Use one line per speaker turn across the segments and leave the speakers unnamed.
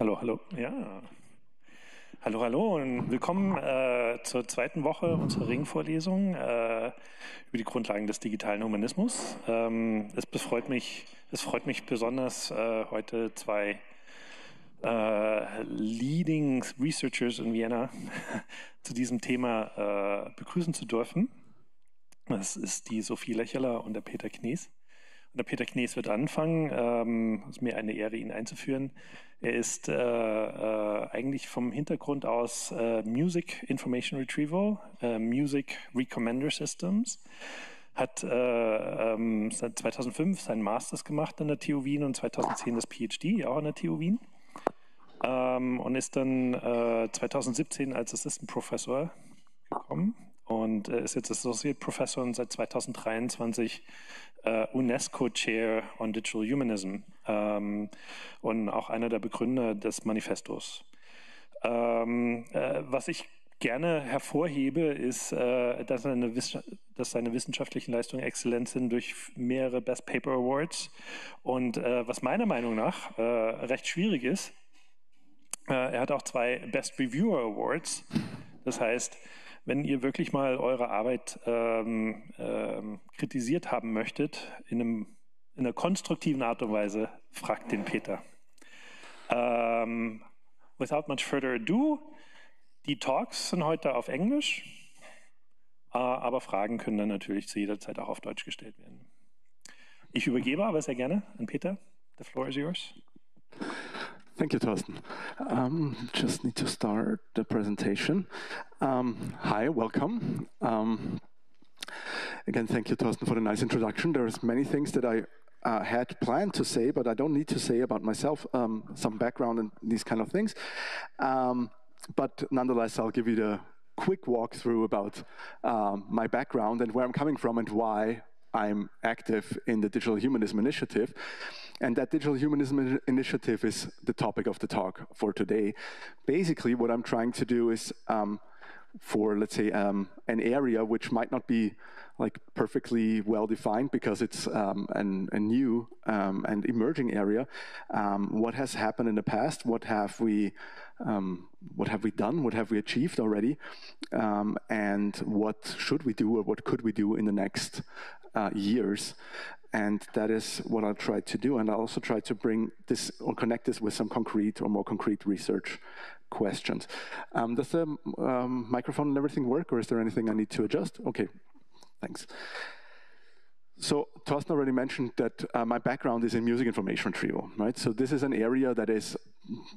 Hallo, hallo, ja. Hallo, hallo und willkommen zur zweiten Woche unserer Ringvorlesung über die Grundlagen des digitalen Humanismus. Es freut mich besonders, heute zwei Leading Researchers in Vienna zu diesem Thema begrüßen zu dürfen. Das ist die Sophie Lecheler und der Peter Knees. Und der Peter Knees wird anfangen. Es ist mir eine Ehre, ihn einzuführen. Er ist eigentlich vom Hintergrund aus Music Information Retrieval, Music Recommender Systems, hat seit 2005 seinen Masters gemacht an der TU Wien und 2010 das PhD, auch an der TU Wien. Und ist dann 2017 als Assistant Professor gekommen und ist jetzt Associate Professor und seit 2023 UNESCO Chair on Digital Humanism und auch einer der Begründer des Manifestos. Was ich gerne hervorhebe, ist, dass seine wissenschaftlichen Leistungen exzellent sind durch mehrere Best Paper Awards und was meiner Meinung nach recht schwierig ist, er hat auch 2 Best Reviewer Awards. Das heißt, wenn ihr wirklich mal eure Arbeit kritisiert haben möchtet, in einer konstruktiven Art und Weise, fragt den Peter. Without much further ado, die Talks sind heute auf Englisch, aber Fragen können dann natürlich zu jeder Zeit auch auf Deutsch gestellt werden. Ich übergebe aber sehr gerne an Peter. The floor is yours.
Thank you, Thorsten. Just need to start the presentation. Hi, welcome. Again, thank you, Thorsten, for the nice introduction. There's many things that I had planned to say, but I don't need to say about myself, some background and these kind of things. But nonetheless, I'll give you the quick walkthrough about my background and where I'm coming from and why I'm active in the Digital Humanism Initiative. And that Digital Humanism Initiative is the topic of the talk for today. Basically, what I'm trying to do is for, let's say, an area which might not be like perfectly well defined because it's a new and emerging area. What has happened in the past? What have we done? What have we achieved already? And what should we do, or what could we do in the next years? And that is what I'll try to do. And I'll also try to bring this or connect this with some concrete or more concrete research questions. Does the microphone and everything work, or is there anything I need to adjust? Okay, thanks. So Thorsten already mentioned that my background is in music information retrieval, right? So this is an area that is,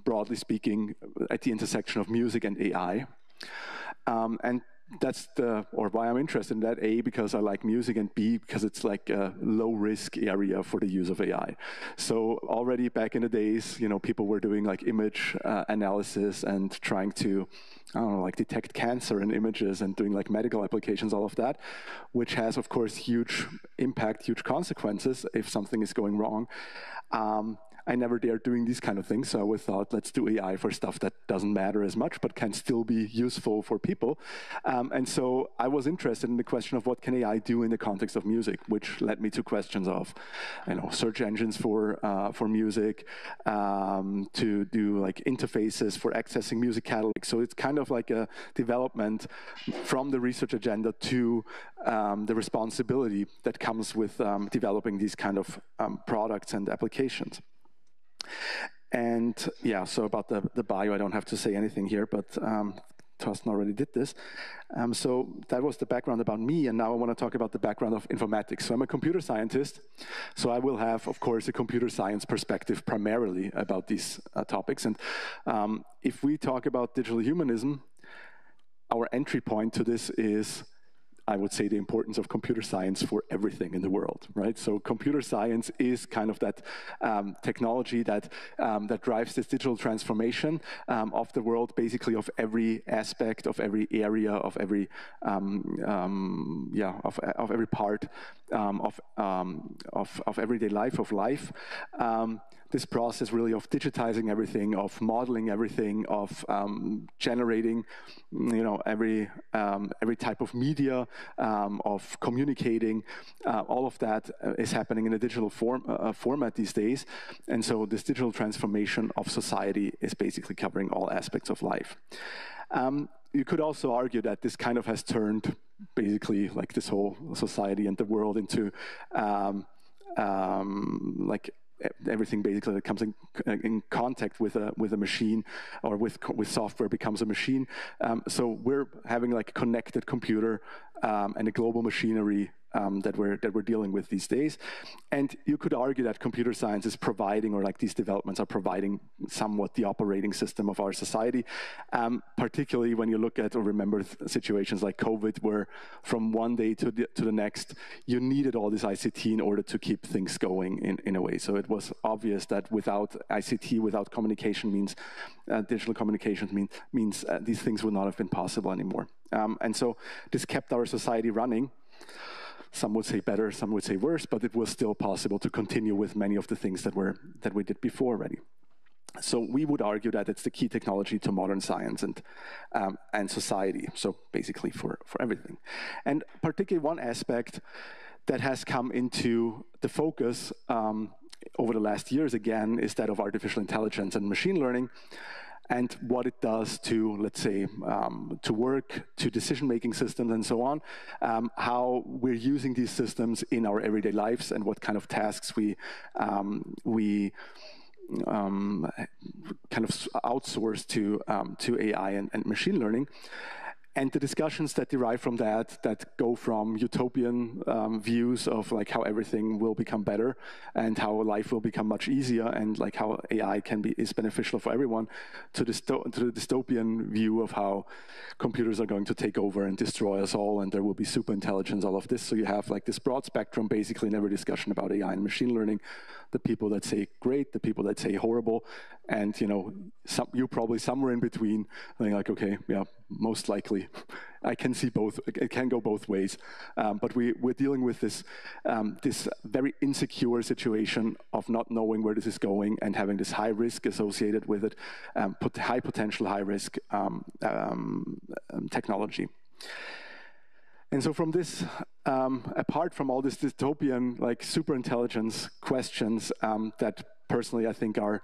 broadly speaking, at the intersection of music and AI. And that's why I'm interested in that. A, because I like music, and B, because it's like a low-risk area for the use of AI. So already back in the days, you know, people were doing like image analysis and trying to, I don't know, like detect cancer in images and doing like medical applications, all of that, which has, of course, huge impact, huge consequences if something is going wrong. I never dared doing these kind of things, so I always thought, let's do AI for stuff that doesn't matter as much, but can still be useful for people. And so I was interested in the question of what can AI do in the context of music, which led me to questions of, you know, search engines for music, to do like interfaces for accessing music catalogs. So it's kind of like a development from the research agenda to the responsibility that comes with developing these kind of products and applications. And yeah, so about the bio, I don't have to say anything here, but Thorsten already did this. So that was the background about me, and now I want to talk about the background of informatics. So I'm a computer scientist, so I will have, of course, a computer science perspective primarily about these topics. And if we talk about digital humanism, our entry point to this is, I would say, the importance of computer science for everything in the world, right? So computer science is kind of that technology that that drives this digital transformation of the world, basically of every aspect, of every area, of every every part of everyday life, this process really of digitizing everything, of modeling everything, of generating, every type of media, of communicating, all of that is happening in a digital format these days. And so this digital transformation of society is basically covering all aspects of life. You could also argue that this kind of has turned basically like this whole society and the world into like everything basically that comes in contact with a machine or with software becomes a machine. So we're having like a connected computer and a global machinery that we're dealing with these days. And you could argue that computer science is providing, or like these developments are providing somewhat the operating system of our society, particularly when you look at or remember situations like COVID, where from one day to the next, you needed all this ICT in order to keep things going in a way. So it was obvious that without ICT, without communication digital communication means these things would not have been possible anymore. And so this kept our society running. Some would say better, some would say worse, but it was still possible to continue with many of the things that we did before already. So we would argue that it's the key technology to modern science and society. So basically for everything. And particularly one aspect that has come into the focus over the last years again is that of artificial intelligence and machine learning, and what it does to, let's say, to work, to decision-making systems and so on, how we're using these systems in our everyday lives, and what kind of tasks we kind of outsource to AI and machine learning. And the discussions that derive from that go from utopian views of like how everything will become better and how life will become much easier and like how AI is beneficial for everyone, to the dystopian view of how computers are going to take over and destroy us all, and there will be super intelligence, all of this. So you have like this broad spectrum basically in every discussion about AI and machine learning. The people that say great, the people that say horrible, and you're probably somewhere in between, like, okay, yeah, most likely. I can see both. It can go both ways. But we're dealing with this very insecure situation of not knowing where this is going and having this high risk associated with it, high potential, high risk technology. And so from this, apart from all this dystopian, like super intelligence questions that personally I think are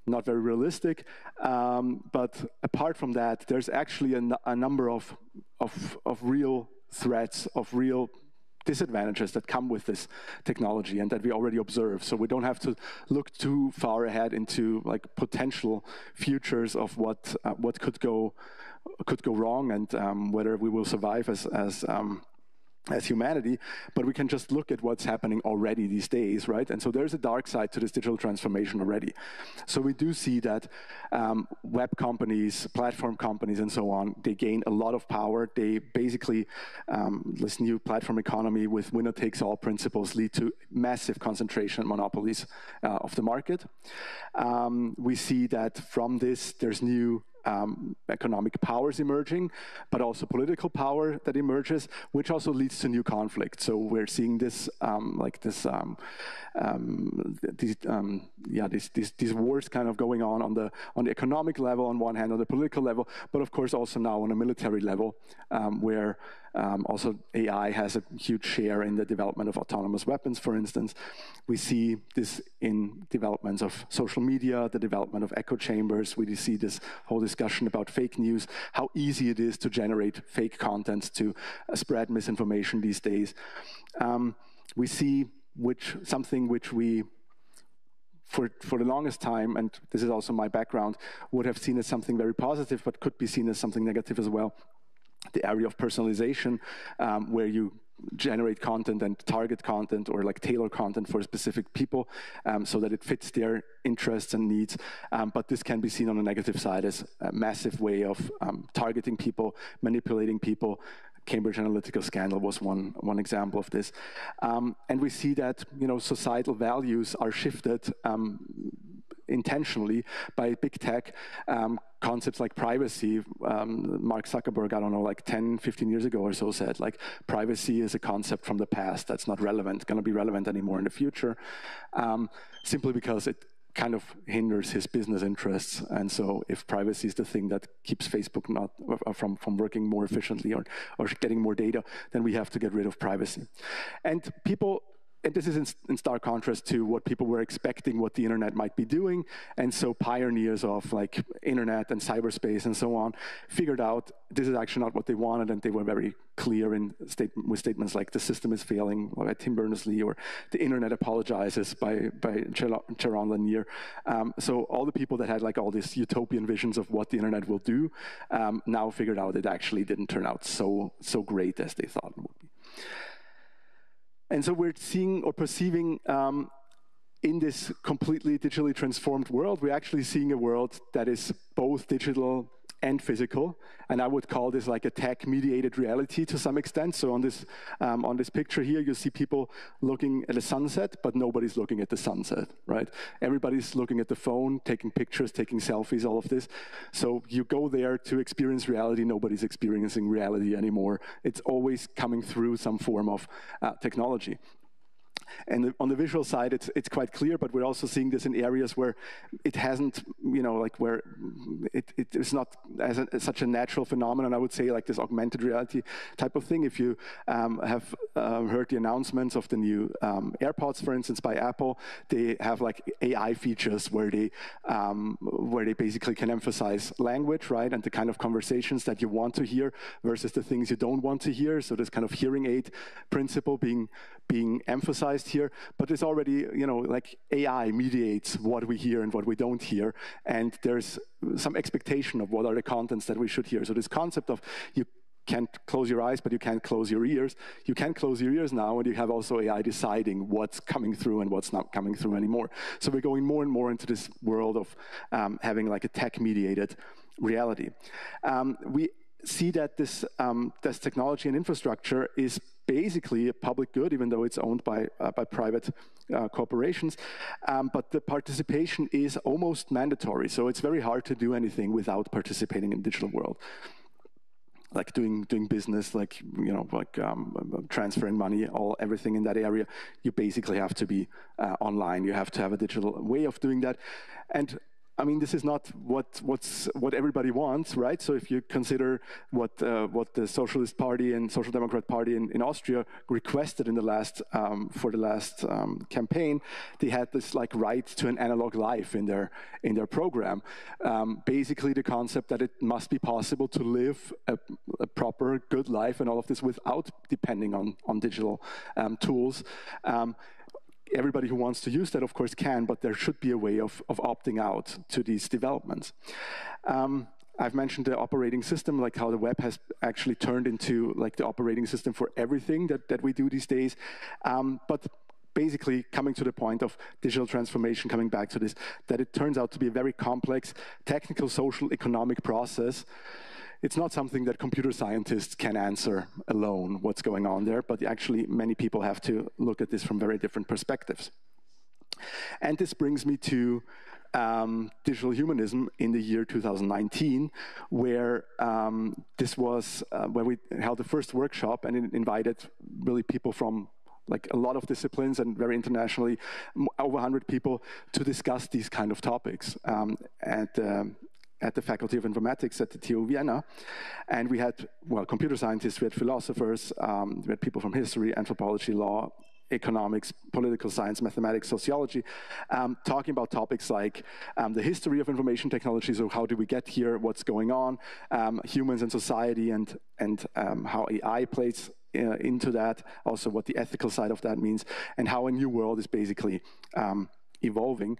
not very realistic, but apart from that, there's actually a number of real threats, of real disadvantages that come with this technology and that we already observe. So we don't have to look too far ahead into like potential futures of what could go wrong and whether we will survive as humanity, but we can just look at what's happening already these days, right? And so there's a dark side to this digital transformation already. So we do see that web companies, platform companies, and so on, they gain a lot of power. They basically, this new platform economy with winner-takes-all principles lead to massive concentration and monopolies of the market. We see that from this, there's new economic powers emerging, but also political power that emerges, which also leads to new conflicts. So we're seeing this, these wars kind of going on the economic level on one hand, on the political level, but of course also now on a military level, where also AI has a huge share in the development of autonomous weapons, for instance. We see this in developments of social media, the development of echo chambers. We see this whole discussion about fake news, how easy it is to generate fake content, to spread misinformation these days. We see something which we, for the longest time, and this is also my background, would have seen as something very positive, but could be seen as something negative as well. The area of personalization, where you generate content and target content or like tailor content for specific people so that it fits their interests and needs. But this can be seen on the negative side as a massive way of targeting people, manipulating people. Cambridge Analytica scandal was one example of this. And we see that societal values are shifted intentionally by big tech. Concepts like privacy, Mark Zuckerberg, I don't know, like 10, 15 years ago or so said, like, privacy is a concept from the past that's not relevant, going to be relevant anymore in the future, simply because it kind of hinders his business interests. And so if privacy is the thing that keeps Facebook not from working more efficiently or getting more data, then we have to get rid of privacy. And this is in stark contrast to what people were expecting what the internet might be doing. And so pioneers of like internet and cyberspace and so on figured out this is actually not what they wanted, and they were very clear with statements like the system is failing, or by Tim Berners-Lee, or the internet apologizes by Jaron Lanier. So all the people that had like all these utopian visions of what the internet will do now figured out it actually didn't turn out so great as they thought it would be. And so we're seeing or perceiving in this completely digitally transformed world, we're actually seeing a world that is both digital and physical. And I would call this like a tech-mediated reality to some extent. So on this picture here, you see people looking at a sunset, but nobody's looking at the sunset, right? Everybody's looking at the phone, taking pictures, taking selfies, all of this. So you go there to experience reality. Nobody's experiencing reality anymore. It's always coming through some form of technology. And on the visual side, it's quite clear, but we're also seeing this in areas where it hasn't, like where it's not such a natural phenomenon. I would say like this augmented reality type of thing. If you have heard the announcements of the new AirPods, for instance, by Apple, they have like AI features where they basically can emphasize language, right, and the kind of conversations that you want to hear versus the things you don't want to hear. So this kind of hearing aid principle being emphasized here, but it's already, like AI mediates what we hear and what we don't hear, and there's some expectation of what are the contents that we should hear. So this concept of you can't close your eyes, but you can't close your ears. You can close your ears now, and you have also AI deciding what's coming through and what's not coming through anymore. So we're going more and more into this world of having like a tech-mediated reality. We see that this technology and infrastructure is basically a public good, even though it's owned by private corporations. But the participation is almost mandatory. So it's very hard to do anything without participating in the digital world. Like doing business, like transferring money, everything in that area, you basically have to be online. You have to have a digital way of doing that, and I mean, this is not what everybody wants, right? So if you consider what the Socialist Party and Social Democrat Party in Austria requested in the last for the last campaign, they had this like right to an analog life in their program. Basically, the concept that it must be possible to live a proper, good life and all of this without depending on digital tools. Everybody who wants to use that, of course, can, but there should be a way of opting out to these developments. I've mentioned the operating system, like how the web has actually turned into like the operating system for everything that we do these days. But basically coming to the point of digital transformation, coming back to this, that it turns out to be a very complex technical, social, economic process. It's not something that computer scientists can answer alone, what's going on there, but actually many people have to look at this from very different perspectives. And this brings me to digital humanism in the year 2019, where where we held the first workshop, and it invited really people from like a lot of disciplines and very internationally, over 100 people, to discuss these kind of topics at the Faculty of Informatics at the TU Vienna. And we had, computer scientists, we had philosophers, we had people from history, anthropology, law, economics, political science, mathematics, sociology, talking about topics like the history of information technology, so how did we get here, what's going on, humans and society, and how AI plays into that, also what the ethical side of that means, and how a new world is basically evolving.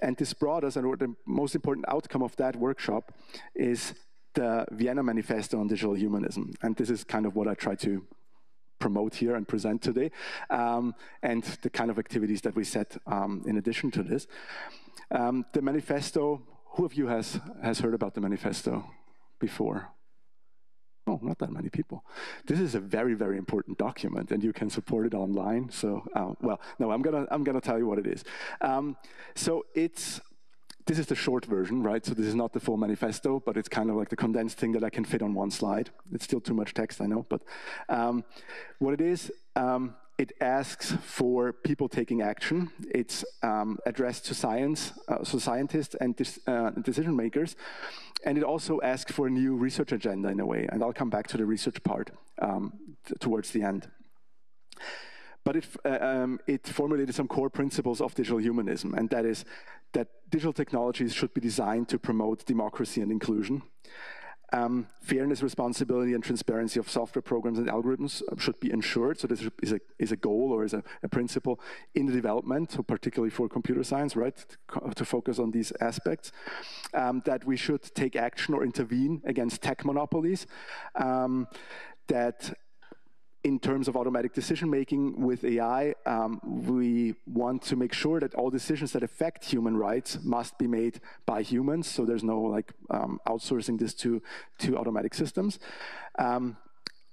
And this brought us, and the most important outcome of that workshop is the Vienna Manifesto on Digital Humanism. And this is kind of what I try to promote here and present today, and the kind of activities that we set in addition to this. The manifesto, who of you has heard about the manifesto before? Oh, not that many people. This is a very, very important document, and you can support it online. So, no, I'm gonna tell you what it is. So it's this is the short version, right? So this is not the full manifesto, but it's kind of like the condensed thing that I can fit on one slide. It's still too much text, I know, but what it is, it asks for people taking action. It's addressed to scientists and decision makers. And it also asks for a new research agenda in a way. And I'll come back to the research part towards the end. But it formulated some core principles of digital humanism, and that is that digital technologies should be designed to promote democracy and inclusion. Fairness, responsibility, and transparency of software programs and algorithms should be ensured. So this is a goal or is a principle in the development, so particularly for computer science, right, to focus on these aspects. That we should take action or intervene against tech monopolies. That in terms of automatic decision-making with AI, we want to make sure that all decisions that affect human rights must be made by humans, so there's no like outsourcing this to automatic systems. An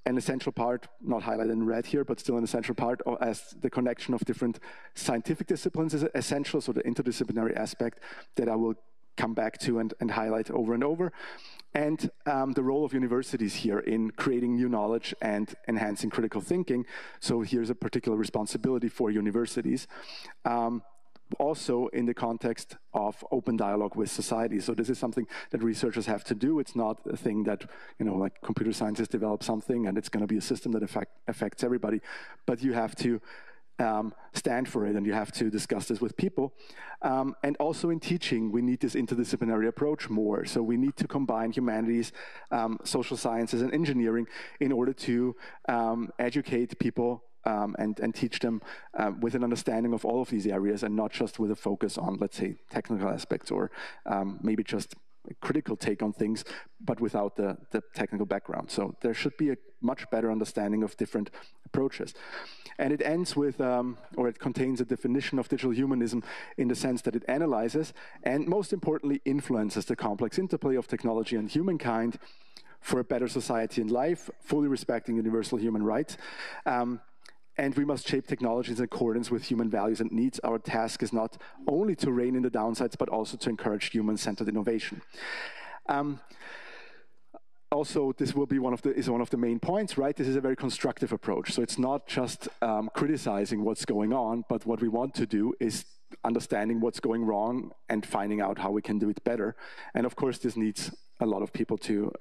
essential part, not highlighted in red here, but still an essential part, as the connection of different scientific disciplines is essential, so the interdisciplinary aspect that I will come back to and highlight over and over. And the role of universities here in creating new knowledge and enhancing critical thinking. So here's a particular responsibility for universities. Also in the context of open dialogue with society. So this is something that researchers have to do. It's not a thing that, you know, like computer scientists develop something and it's going to be a system that affects everybody. But you have to stand for it, and you have to discuss this with people. And also in teaching, we need this interdisciplinary approach more. So we need to combine humanities, social sciences, and engineering in order to educate people and teach them with an understanding of all of these areas, and not just with a focus on, let's say, technical aspects, or maybe just a critical take on things, but without the technical background. So there should be a much better understanding of different approaches. And it ends with, or it contains a definition of digital humanism in the sense that it analyzes and, most importantly, influences the complex interplay of technology and humankind for a better society and life, fully respecting universal human rights. And we must shape technologies in accordance with human values and needs. Our task is not only to rein in the downsides, but also to encourage human-centered innovation. Also, this will be one of the main points, right? This is a very constructive approach. So it's not just criticizing what's going on, but what we want to do is understanding what's going wrong and finding out how we can do it better. And of course, this needs a lot of people to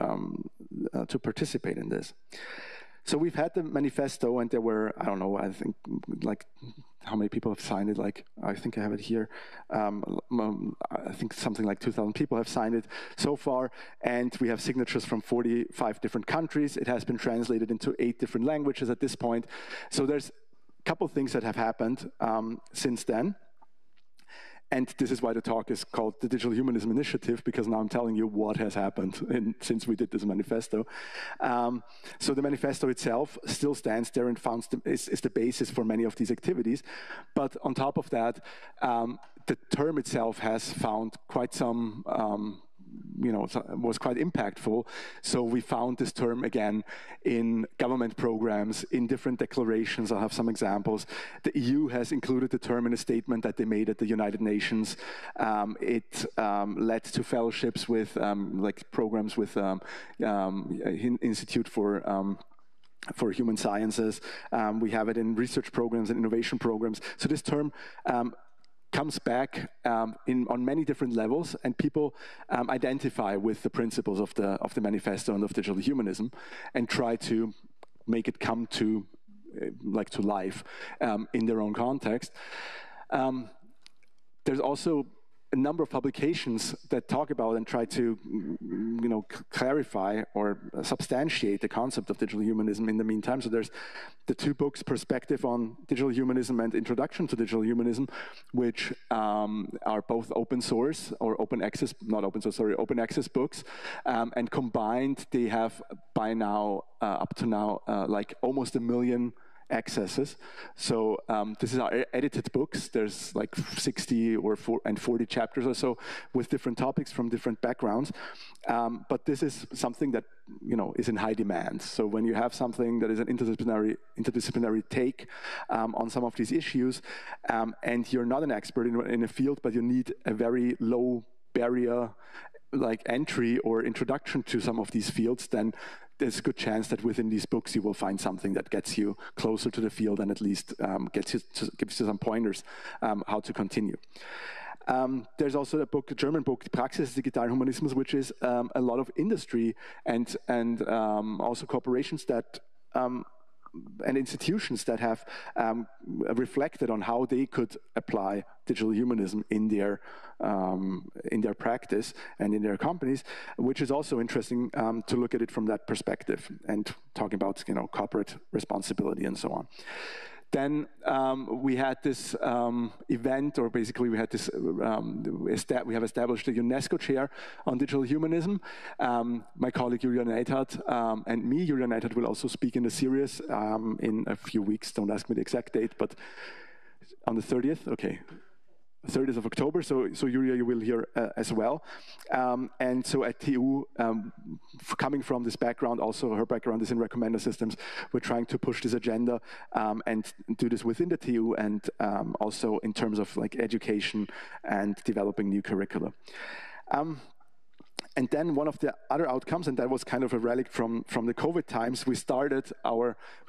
participate in this. So we've had the manifesto, and there were, I don't know, I think like how many people have signed it? Like, I think I have it here. I think something like 2,000 people have signed it so far, and we have signatures from 45 different countries. It has been translated into 8 different languages at this point. So there's a couple things that have happened since then. And this is why the talk is called the Digital Humanism Initiative, because now I'm telling you what has happened since we did this manifesto. So the manifesto itself still stands there and is the basis for many of these activities. But on top of that, the term itself has found quite some, was quite impactful. So we found this term again in government programs, in different declarations. I'll have some examples. The EU has included the term in a statement that they made at the United Nations. It led to fellowships with like programs with Institute for Human Sciences. We have it in research programs and innovation programs. So this term comes back on many different levels, and people identify with the principles of the manifesto and of digital humanism, and try to make it come to life in their own context. There's also a number of publications that talk about and try to, clarify or substantiate the concept of digital humanism in the meantime. So there's the 2 books, Perspective on Digital Humanism and Introduction to Digital Humanism, which are both open source or open access, open access books. And combined, they have by now, up to now, like almost 1 million accesses. So this is our edited books. There's like 60 or 40 chapters or so with different topics from different backgrounds. But this is something that is in high demand. So when you have something that is an interdisciplinary take on some of these issues, and you're not an expert in a field, but you need a very low barrier like entry or introduction to some of these fields, then there's a good chance that within these books you will find something that gets you closer to the field and at least gives you some pointers how to continue. There's also a book, a German book, Praxis des Digitalen Humanismus, which is a lot of industry and also corporations that and institutions that have reflected on how they could apply digital humanism in their practice and in their companies, which is also interesting to look at it from that perspective and talking about corporate responsibility and so on. Then we had this event, or basically we had this, we have established a UNESCO chair on digital humanism. My colleague Julian Neidhardt and me, Julian Neidhardt will also speak in the series in a few weeks. Don't ask me the exact date, but on the 30th, okay. 30th of October, so Julia, you will hear as well. And so at TU, coming from this background, also her background is in recommender systems, we're trying to push this agenda and do this within the TU and also in terms of like education and developing new curricula. And then one of the other outcomes, and that was kind of a relic from the COVID times, we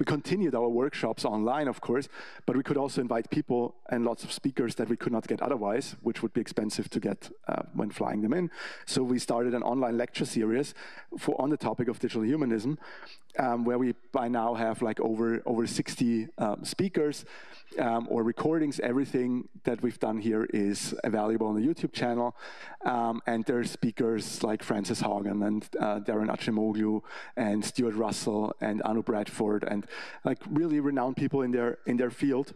continued our workshops online, of course, but we could also invite people and lots of speakers that we could not get otherwise, which would be expensive to get when flying them in. So we started an online lecture series on the topic of digital humanism, where we by now have like over 60 speakers or recordings. Everything that we've done here is available on the YouTube channel, and there are speakers like Frances Haugen and Darren Acemoglu and Stuart Russell and Anu Bradford and like really renowned people in their field.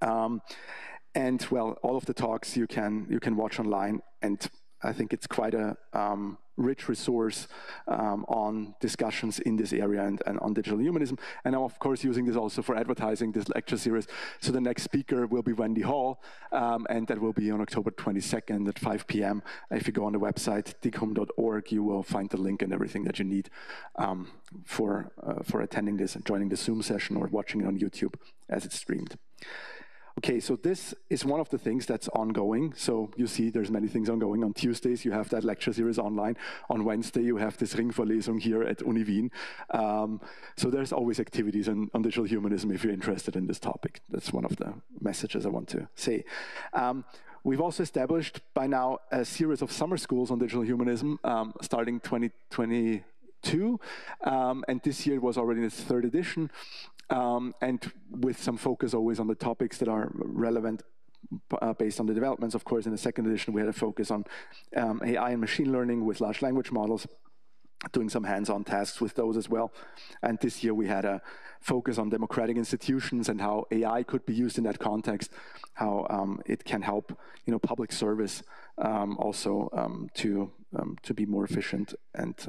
And well, all of the talks you can watch online, and I think it's quite a rich resource on discussions in this area and on digital humanism. And I'm, of course, using this also for advertising this lecture series. So the next speaker will be Wendy Hall, and that will be on October 22nd at 5 p.m. If you go on the website, dighum.org, you will find the link and everything that you need for attending this and joining the Zoom session or watching it on YouTube as it's streamed. Okay, so this is one of the things that's ongoing. So you see there's many things ongoing. On Tuesdays, you have that lecture series online. On Wednesday, you have this Ringvorlesung here at Uni Wien. So there's always activities on digital humanism if you're interested in this topic. That's one of the messages I want to say. We've also established by now a series of summer schools on digital humanism starting 2022. And this year was already in its third edition. And with some focus always on the topics that are relevant based on the developments. Of course, in the second edition, we had a focus on AI and machine learning with large language models, doing some hands-on tasks with those as well. And this year, we had a focus on democratic institutions and how AI could be used in that context, how it can help public service also to be more efficient and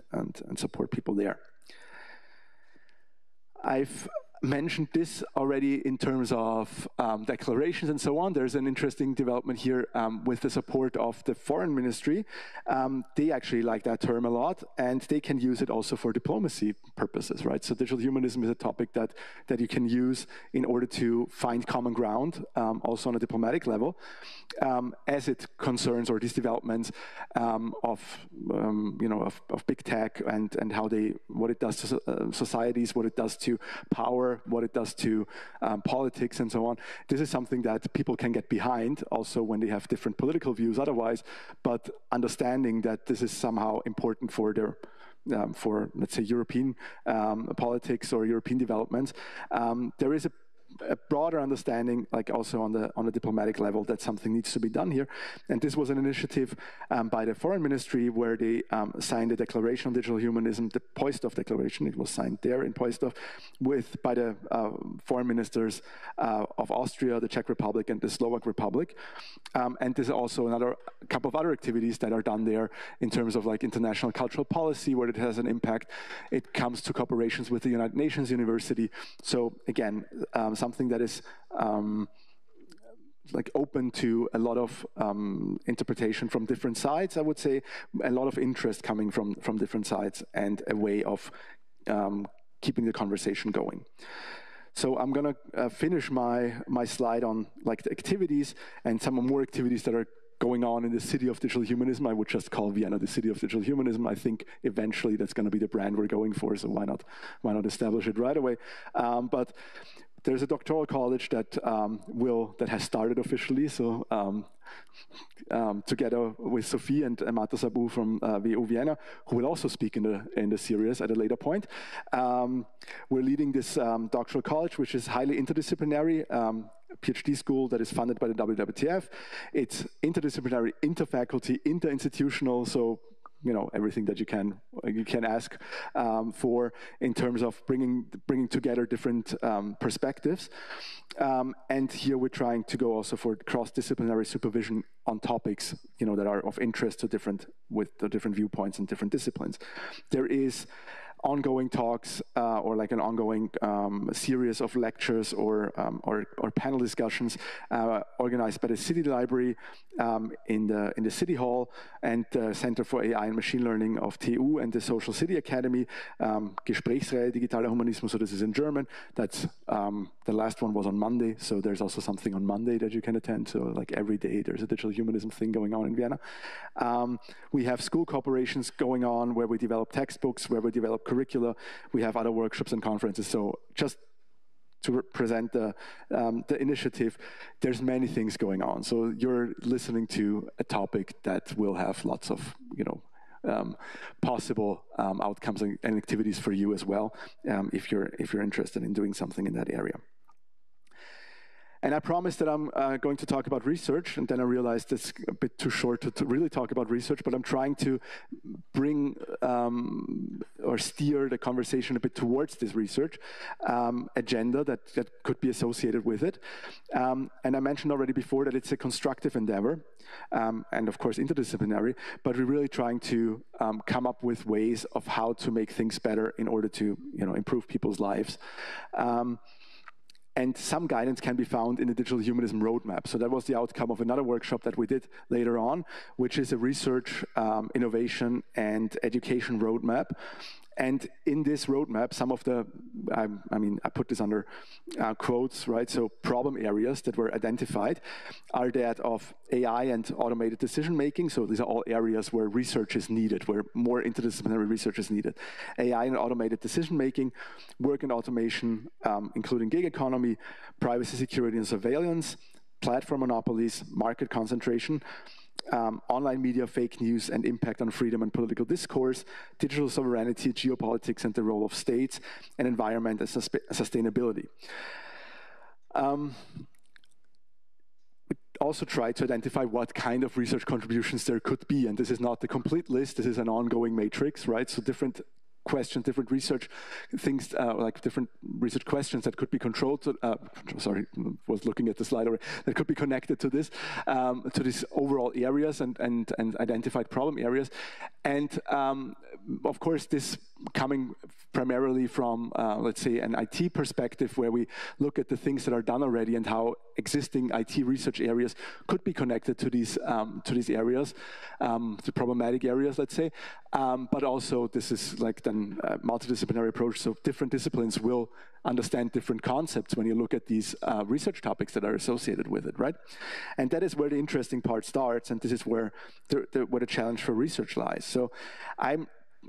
support people there. I've mentioned this already in terms of declarations and so on. There's an interesting development here with the support of the foreign ministry. They actually like that term a lot, and they can use it also for diplomacy purposes, right? So digital humanism is a topic that you can use in order to find common ground, also on a diplomatic level, as it concerns or these developments of big tech and how what it does to societies, what it does to power, what it does to politics and so on. This is something that people can get behind also when they have different political views otherwise, but understanding that this is somehow important for their for, let's say, European politics or European developments. There is a broader understanding, like also on the diplomatic level, that something needs to be done here. And this was an initiative by the Foreign Ministry where they signed a declaration on digital humanism, the Poysdorf Declaration. It was signed there in Poysdorf by the foreign ministers of Austria, the Czech Republic, and the Slovak Republic. And there's also a couple of other activities that are done there in terms of like international cultural policy, where it has an impact. It comes to cooperations with the United Nations University. So again, something that is like open to a lot of interpretation from different sides, I would say, a lot of interest coming from different sides, and a way of keeping the conversation going. So I'm going to finish my slide on like the activities and some more activities that are going on in the city of digital humanism. I would just call Vienna the city of digital humanism. I think eventually that's going to be the brand we're going for, so why not establish it right away? But there's a doctoral college that has started officially. So together with Sophie and Marta Sabu from WU Vienna, who will also speak in the series at a later point. We're leading this doctoral college, which is highly interdisciplinary. PhD school that is funded by the WWTF. It's interdisciplinary, interfaculty, interinstitutional, so everything that you can ask for in terms of bringing together different perspectives. And here we're trying to go also for cross-disciplinary supervision on topics that are of interest to different viewpoints and different disciplines. There is ongoing talks or like an ongoing series of lectures or panel discussions organized by the City Library in the City Hall and the Center for AI and Machine Learning of TU and the Social City Academy. Gesprächsreihe Digitaler Humanismus, so this is in German. That's the last one was on Monday, so there's also something on Monday that you can attend. So like every day there's a digital humanism thing going on in Vienna. We have school cooperations going on where we develop textbooks, where we develop curricula. We have other workshops and conferences. So just to present the initiative, there's many things going on. So you're listening to a topic that will have lots of possible outcomes and activities for you as well, if you're interested in doing something in that area. And I promised that I'm going to talk about research, and then I realized it's a bit too short to really talk about research, but I'm trying to bring or steer the conversation a bit towards this research agenda that could be associated with it. And I mentioned already before that it's a constructive endeavor, and of course interdisciplinary, but we're really trying to come up with ways of how to make things better in order to improve people's lives. And some guidance can be found in the Digital Humanism Roadmap. So that was the outcome of another workshop that we did later on, which is a research, innovation, and education roadmap. And in this roadmap, some of the, I put this under quotes, right? So problem areas that were identified are that of AI and automated decision making. So these are all areas where research is needed, where more interdisciplinary research is needed. AI and automated decision making, work and automation, including gig economy, privacy, security, and surveillance, platform monopolies, market concentration, online media, fake news, and impact on freedom and political discourse, digital sovereignty, geopolitics, and the role of states, and environment and sustainability. We also try to identify what kind of research contributions there could be, and this is not the complete list, this is an ongoing matrix, right? So different questions, different research things, like different research questions that could be controlled. Sorry, was looking at the slide already. That could be connected to these overall areas and identified problem areas, and of course this coming primarily from let's say an IT perspective, where we look at the things that are done already and how existing IT research areas could be connected to these areas, the problematic areas, let's say. But also this is like then a multidisciplinary approach, so different disciplines will understand different concepts when you look at these research topics that are associated with it, right? And that is where the interesting part starts, and this is where the challenge for research lies. So I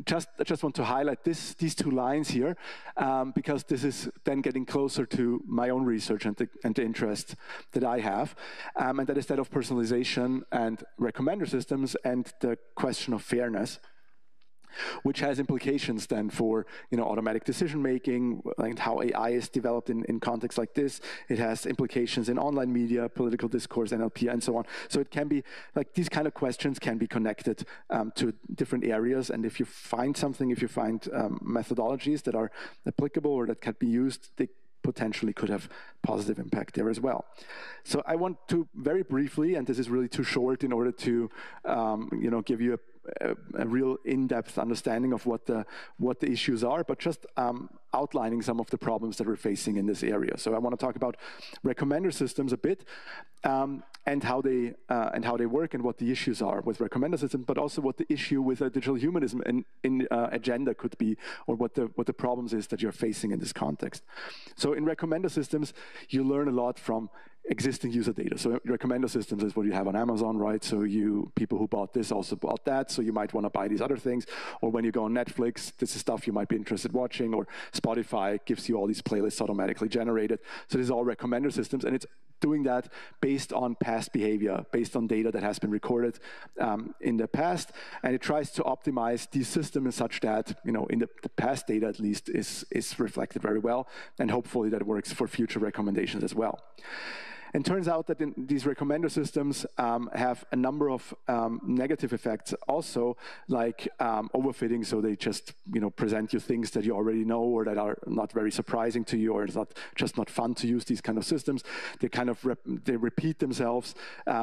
just want to highlight these two lines here, because this is then getting closer to my own research and the interest that I have, and that is that of personalization and recommender systems and the question of fairness, which has implications then for automatic decision making and how AI is developed in contexts like this. It has implications in online media, political discourse, NLP, and so on. So it can be like these kind of questions can be connected to different areas. And if you find something, if you find methodologies that are applicable or that can be used, they potentially could have positive impact there as well. So I want to very briefly, and this is really too short in order to give you a real in-depth understanding of what the issues are, but just outlining some of the problems that we're facing in this area. So I want to talk about recommender systems a bit, and how they work and what the issues are with recommender systems, but also what the issue with digital humanism in agenda could be, or what the problems is that you're facing in this context. So in recommender systems, you learn a lot from existing user data. So recommender systems is what you have on Amazon, right? So people who bought this also bought that, so you might want to buy these other things. Or when you go on Netflix, this is stuff you might be interested in watching, or Spotify gives you all these playlists automatically generated. So this is all recommender systems, and it's doing that based on past behavior, based on data that has been recorded in the past, and it tries to optimize the system in such that, in the past data at least is reflected very well, and hopefully that works for future recommendations as well. And turns out that these recommender systems have a number of negative effects also, like overfitting. So they just present you things that you already know, or that are not very surprising to you, or it's just not fun to use these kind of systems. They kind of they repeat themselves.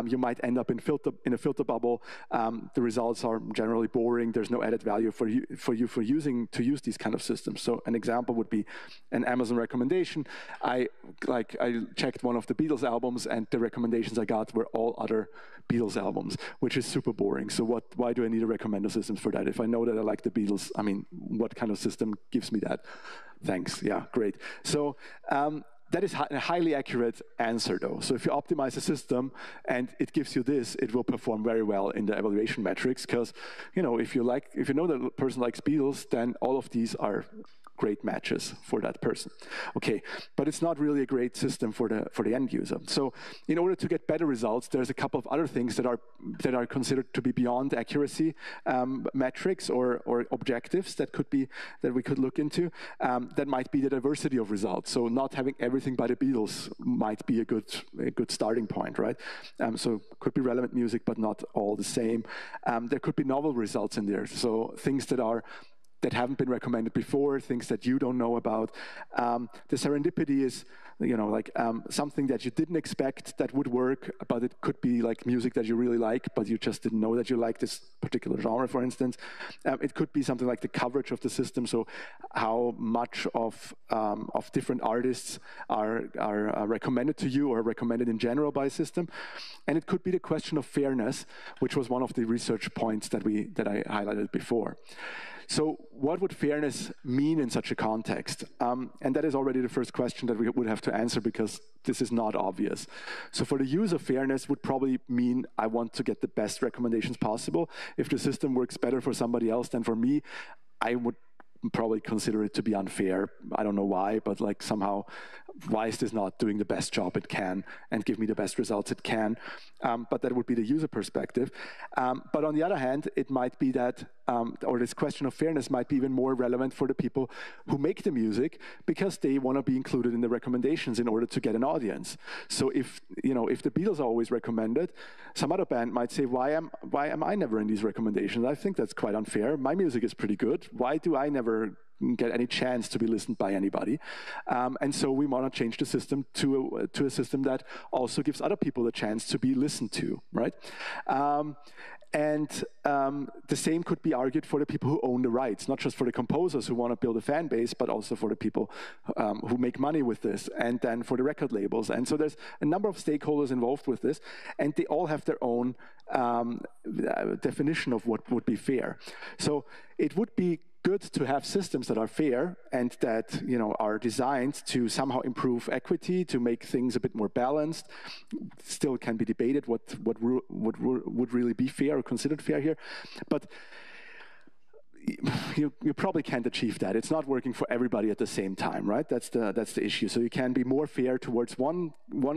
You might end up in a filter bubble. The results are generally boring. There's no added value for you to use these kind of systems. So an example would be an Amazon recommendation. I checked one of the Beatles albums, and the recommendations I got were all other Beatles albums, which is super boring. So why do I need a recommender system for that? If I know that I like the Beatles, I mean, what kind of system gives me that? Thanks. Yeah, great. So that is a highly accurate answer, though. So if you optimize a system and it gives you this, it will perform very well in the evaluation metrics, because if you know that a person likes Beatles, then all of these are great matches for that person. Okay, but it's not really a great system for the end user. So in order to get better results, there's a couple of other things that are considered to be beyond accuracy metrics or objectives that we could look into. That might be the diversity of results. So not having everything by the Beatles might be a good starting point, right? So could be relevant music, but not all the same. There could be novel results in there. So things that haven't been recommended before, things that you don't know about. The serendipity is, something that you didn't expect that would work, but it could be like music that you really like, but you just didn't know that you like this particular genre, for instance. It could be something like the coverage of the system, so how much of different artists are recommended to you, or recommended in general by a system. And it could be the question of fairness, which was one of the research points that I highlighted before. So what would fairness mean in such a context? And that is already the first question that we would have to answer, because this is not obvious. So for the user, fairness would probably mean I want to get the best recommendations possible. If the system works better for somebody else than for me, I would probably consider it to be unfair. I don't know why, but somehow, why is this not doing the best job it can and give me the best results it can? But that would be the user perspective. But on the other hand, it might be that, or this question of fairness might be even more relevant for the people who make the music, because they want to be included in the recommendations in order to get an audience. So if the Beatles are always recommended, some other band might say, why am I never in these recommendations? I think that's quite unfair. My music is pretty good. Why do I never get any chance to be listened by anybody? And so we want to change the system to a system that also gives other people a chance to be listened to, right? And the same could be argued for the people who own the rights, not just for the composers who want to build a fan base, but also for the people who make money with this, and then for the record labels. And so there's a number of stakeholders involved with this, and they all have their own definition of what would be fair. So it would be good to have systems that are fair and that are designed to somehow improve equity, to make things a bit more balanced. Still can be debated what would really be fair or considered fair here, but you probably can't achieve that. It's not working for everybody at the same time, right? That's the issue. So you can be more fair towards one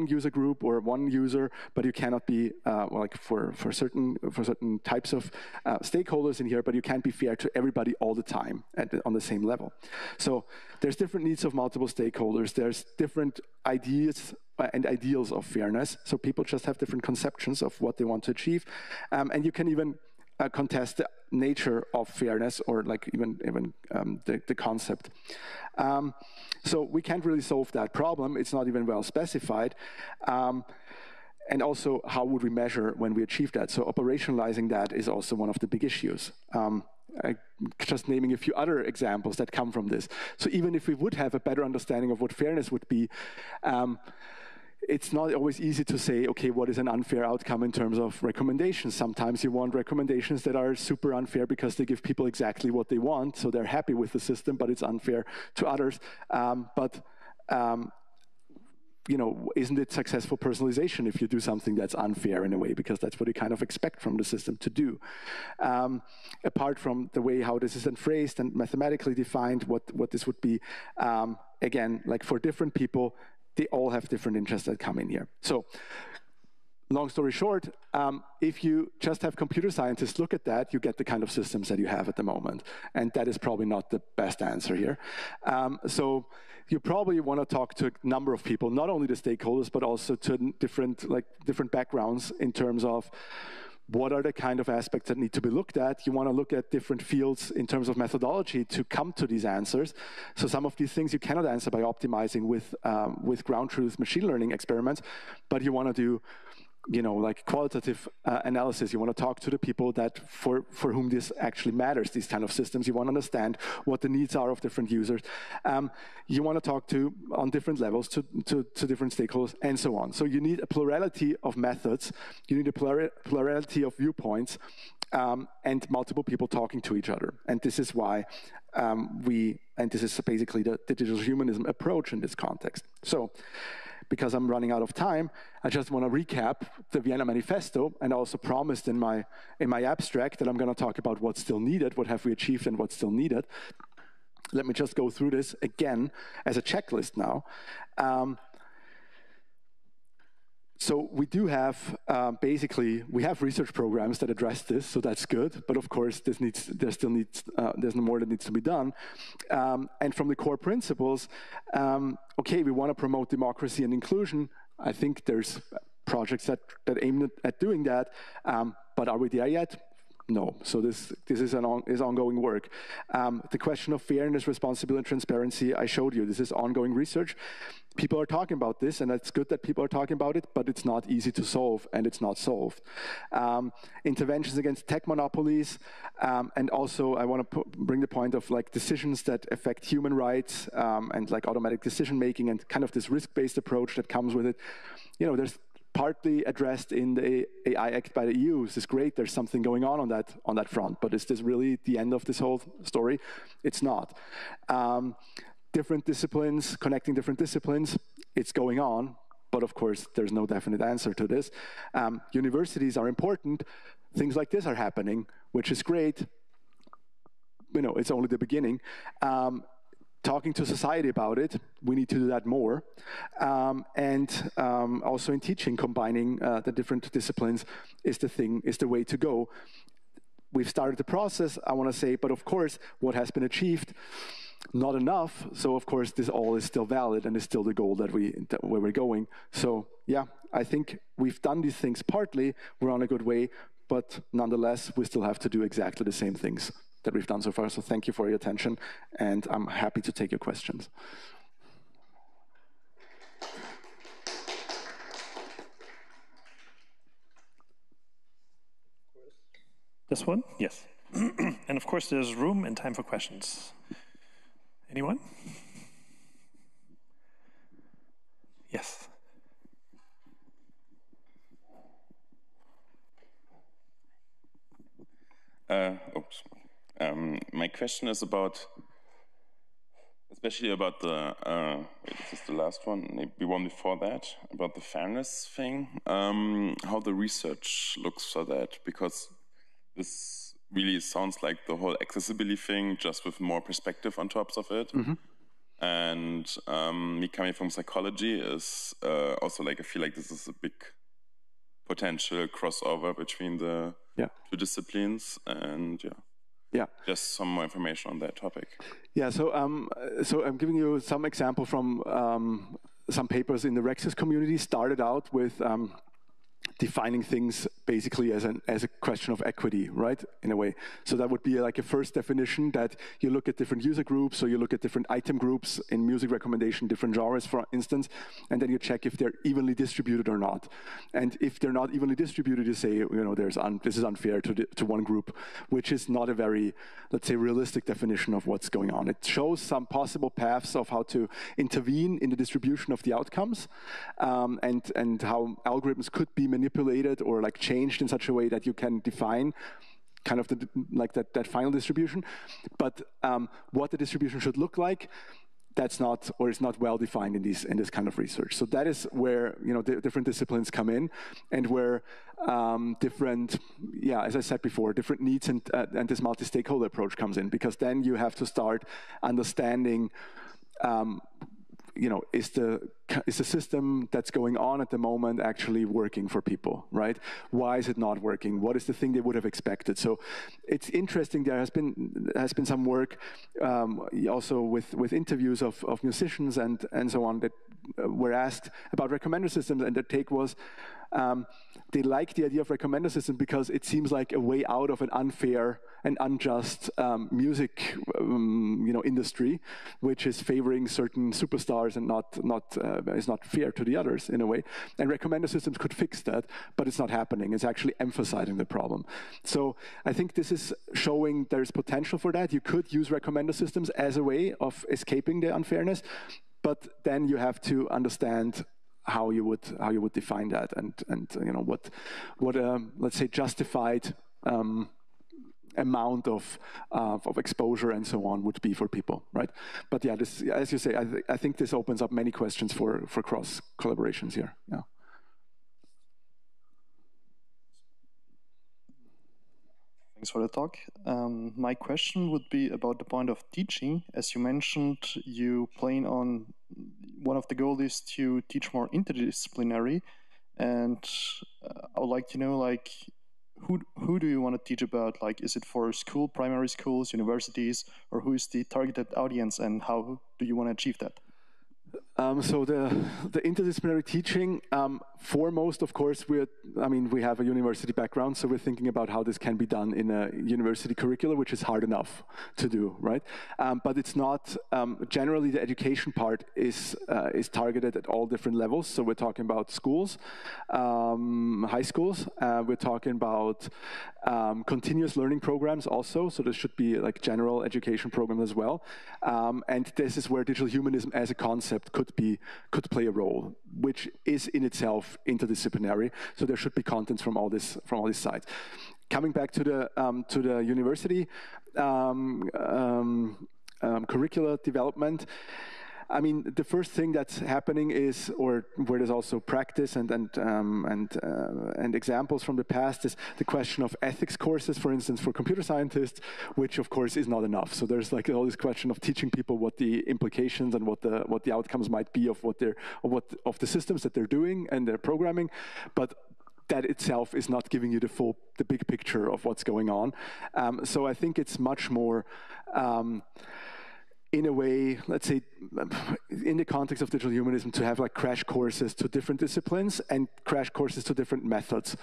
user group or one user, but you cannot be for certain types of stakeholders in here. But you can't be fair to everybody all the time on the same level. So there's different needs of multiple stakeholders. There's different ideas and ideals of fairness. So people just have different conceptions of what they want to achieve, and you can even contest the nature of fairness, or even the concept. So we can't really solve that problem. It's not even well specified. And also, how would we measure when we achieve that? So operationalizing that is also one of the big issues. just naming a few other examples that come from this. So even if we would have a better understanding of what fairness would be, it's not always easy to say, okay, what is an unfair outcome in terms of recommendations? Sometimes you want recommendations that are super unfair because they give people exactly what they want, so they're happy with the system, but it's unfair to others. You know, isn't it successful personalization if you do something that's unfair in a way, because that's what you kind of expect from the system to do. Apart from the way how this is then phrased and mathematically defined, what this would be, again, like for different people, they all have different interests that come in here. So, long story short, if you just have computer scientists look at that, you get the kind of systems that you have at the moment. And that is probably not the best answer here. So you probably want to talk to a number of people, not only the stakeholders, but also to different backgrounds in terms of what are the kind of aspects that need to be looked at. You want to look at different fields in terms of methodology to come to these answers. So some of these things you cannot answer by optimizing with ground truth machine learning experiments, but you want to do, you know, like qualitative analysis. You want to talk to the people that for whom this actually matters, these kind of systems. You want to understand what the needs are of different users. You want to talk to, on different levels, to different stakeholders, and so on. So you need a plurality of methods. You need a plurality of viewpoints, and multiple people talking to each other. And this is why and this is basically the digital humanism approach in this context. So, because I'm running out of time, I just want to recap the Vienna Manifesto, and I also promised in my abstract that I'm going to talk about what's still needed, what have we achieved and what's still needed. Let me just go through this again as a checklist now. So we do have, basically, we have research programs that address this, so that's good. But of course, there's more that needs to be done. And from the core principles, okay, we want to promote democracy and inclusion. I think there's projects that aim at doing that, but are we there yet? No. So this is ongoing work. The question of fairness, responsibility, and transparency, I showed you. This is ongoing research. People are talking about this, and it's good that people are talking about it, but it's not easy to solve, and it's not solved. Interventions against tech monopolies, and also I want to bring the point of like decisions that affect human rights, and like automatic decision making, and kind of this risk-based approach that comes with it. You know, there's partly addressed in the AI Act by the EU. This is great. There's something going on that front. But is this really the end of this whole story? It's not. Different disciplines, connecting different disciplines, it's going on. But of course, there's no definite answer to this. Universities are important. Things like this are happening, which is great. You know, it's only the beginning. Talking to society about it, we need to do that more. And also in teaching, combining the different disciplines is the way to go. We've started the process, I want to say, but of course, what has been achieved, not enough. So of course, this all is still valid and is still the goal where we're going. So yeah, I think we've done these things partly, we're on a good way, but nonetheless, we still have to do exactly the same things that we've done so far. So thank you for your attention, and I'm happy to take your questions.
This one? Yes. And of course, there's room and time for questions. Anyone? Yes.
My question is about, especially about this is the last one, maybe one before that, about the fairness thing, how the research looks for that, because this really sounds like the whole accessibility thing, just with more perspective on top of it. Mm-hmm. And me coming from psychology is also like, I feel like this is a big potential crossover between the two disciplines, and just some more information on that topic.
Yeah, so I'm giving you some example from some papers in the Rexis community. Started out with defining things basically as a question of equity, right, in a way. So that would be like a first definition, that you look at different user groups, or you look at different item groups in music recommendation, different genres, for instance, and then you check if they're evenly distributed or not. And if they're not evenly distributed, you say, this is unfair to one group, which is not a very, let's say, realistic definition of what's going on. It shows some possible paths of how to intervene in the distribution of the outcomes, and how algorithms could be manipulated or like changed in such a way that you can define kind of that final distribution. But what the distribution should look like, that's not, or is not well defined in this kind of research. So that is where different disciplines come in, and where different, as I said before, different needs and this multi-stakeholder approach comes in, because then you have to start understanding, is the system that's going on at the moment actually working for people, right? Why is it not working? What is the thing they would have expected? So it's interesting. There has been some work also with interviews of musicians and so on, that were asked about recommender systems, and their take was they like the idea of recommender system because it seems like a way out of an unfair and unjust music industry, which is favoring certain superstars and is not fair to the others in a way. And recommender systems could fix that, but it's not happening. It's actually emphasizing the problem. So I think this is showing there's potential for that. You could use recommender systems as a way of escaping the unfairness, but then you have to understand how you would define that, and what let's say justified amount of exposure and so on would be for people, right? But yeah, this, as you say, I think this opens up many questions for cross collaborations here. Yeah.
Thanks for the talk. My question would be about the point of teaching. As you mentioned, you plan on, one of the goals is to teach more interdisciplinary, and I would like to know, like, who do you want to teach about? Like, is it for school, primary schools, universities, or who is the targeted audience, and how do you want to achieve that?
So the interdisciplinary teaching, foremost, of course, we have a university background, so we're thinking about how this can be done in a university curricula, which is hard enough to do, right? But it's not, generally the education part is targeted at all different levels. So we're talking about schools, high schools, we're talking about continuous learning programs also, so there should be like general education programs as well. And this is where digital humanism as a concept could play a role, which is in itself interdisciplinary. So there should be contents from all these sides. Coming back to the university curricula development, I mean, the first thing that's happening is, or where there's also practice and examples from the past, is the question of ethics courses, for instance, for computer scientists, which of course is not enough. So there's like all this question of teaching people what the implications and what the outcomes might be of the systems that they're doing and they're programming, but that itself is not giving you the big picture of what's going on. So I think it's much more, in a way, let's say, in the context of digital humanism, to have like crash courses to different disciplines and crash courses to different methods.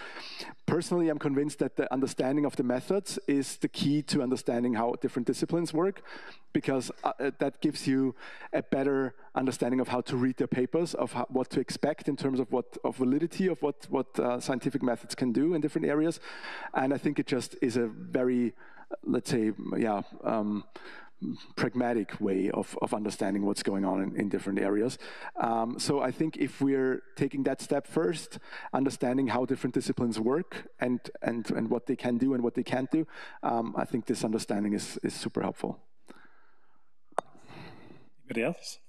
Personally, I'm convinced that the understanding of the methods is the key to understanding how different disciplines work, because that gives you a better understanding of how to read their papers, of what to expect in terms of validity of what scientific methods can do in different areas. And I think it just is a very, let's say, pragmatic way of understanding what's going on in different areas. So I think if we're taking that step first, understanding how different disciplines work and what they can do and what they can't do, I think this understanding is super helpful.
Anybody else?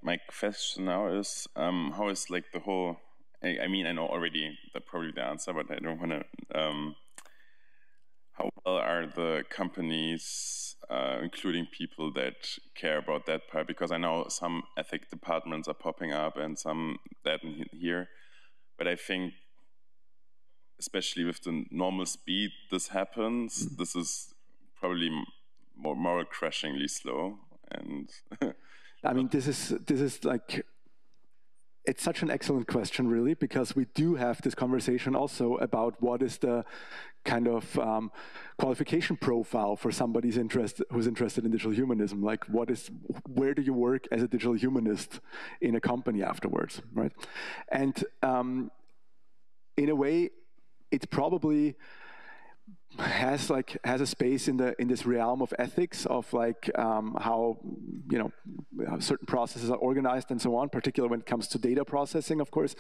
My question now is, how is like the whole, I mean, I know already probably the answer, but I don't want to, how well are the companies including people that care about that part? Because I know some ethic departments are popping up and some that here, but I think especially with the normal speed this happens, this is probably moral crashingly slow. And
I mean, this is like, it's such an excellent question, really, because we do have this conversation also about what is the kind of qualification profile for somebody who's interested in digital humanism. Like, where do you work as a digital humanist in a company afterwards, right? And in a way, it probably has a space in this realm of ethics, of like how certain processes are organized and so on, particularly when it comes to data processing, of course.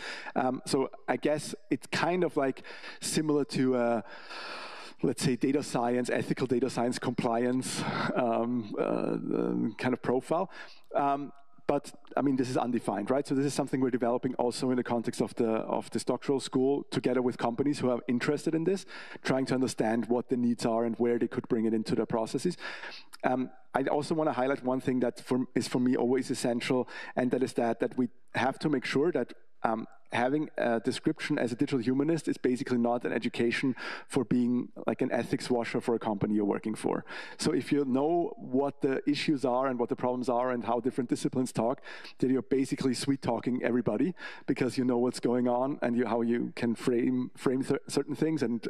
So I guess it's kind of like similar to let's say data science, ethical data science compliance kind of profile. But I mean, this is undefined, right? So this is something we're developing also in the context of this doctoral school, together with companies who are interested in this, trying to understand what the needs are and where they could bring it into their processes. I also want to highlight one thing that is for me always essential, and that is that we have to make sure that having a description as a digital humanist is basically not an education for being like an ethics washer for a company you're working for. So if you know what the issues are and what the problems are and how different disciplines talk, then you're basically sweet talking everybody, because you know what's going on and how you can frame certain things and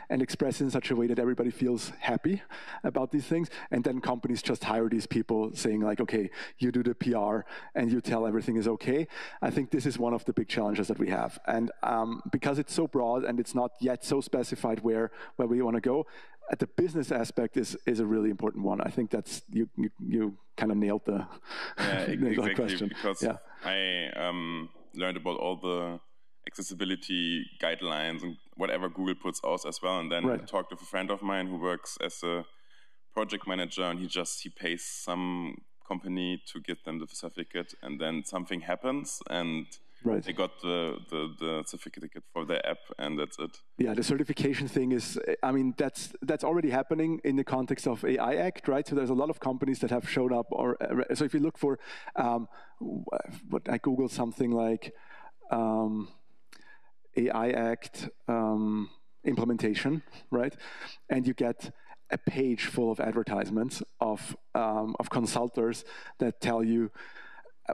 express in such a way that everybody feels happy about these things. And then companies just hire these people saying like, okay, you do the PR and you tell everything is okay. I think this is one of the big challenges that we have. And because it's so broad and it's not yet so specified where we want to go, the business aspect is a really important one. I think that's, you kind of nailed the,
exactly,
the question.
Because I learned about all the accessibility guidelines and whatever Google puts out as well. And then I talked with a friend of mine who works as a project manager, and he pays some company to get them the certificate, and then something happens and they got the certificate for their app, and that's it. Yeah, the certification thing is, I mean, that's already happening in the context of AI Act, right? So there's a lot of companies that have showed up, so if you look for what I Googled something like AI Act implementation, right? And you get a page full of advertisements of consultants that tell you,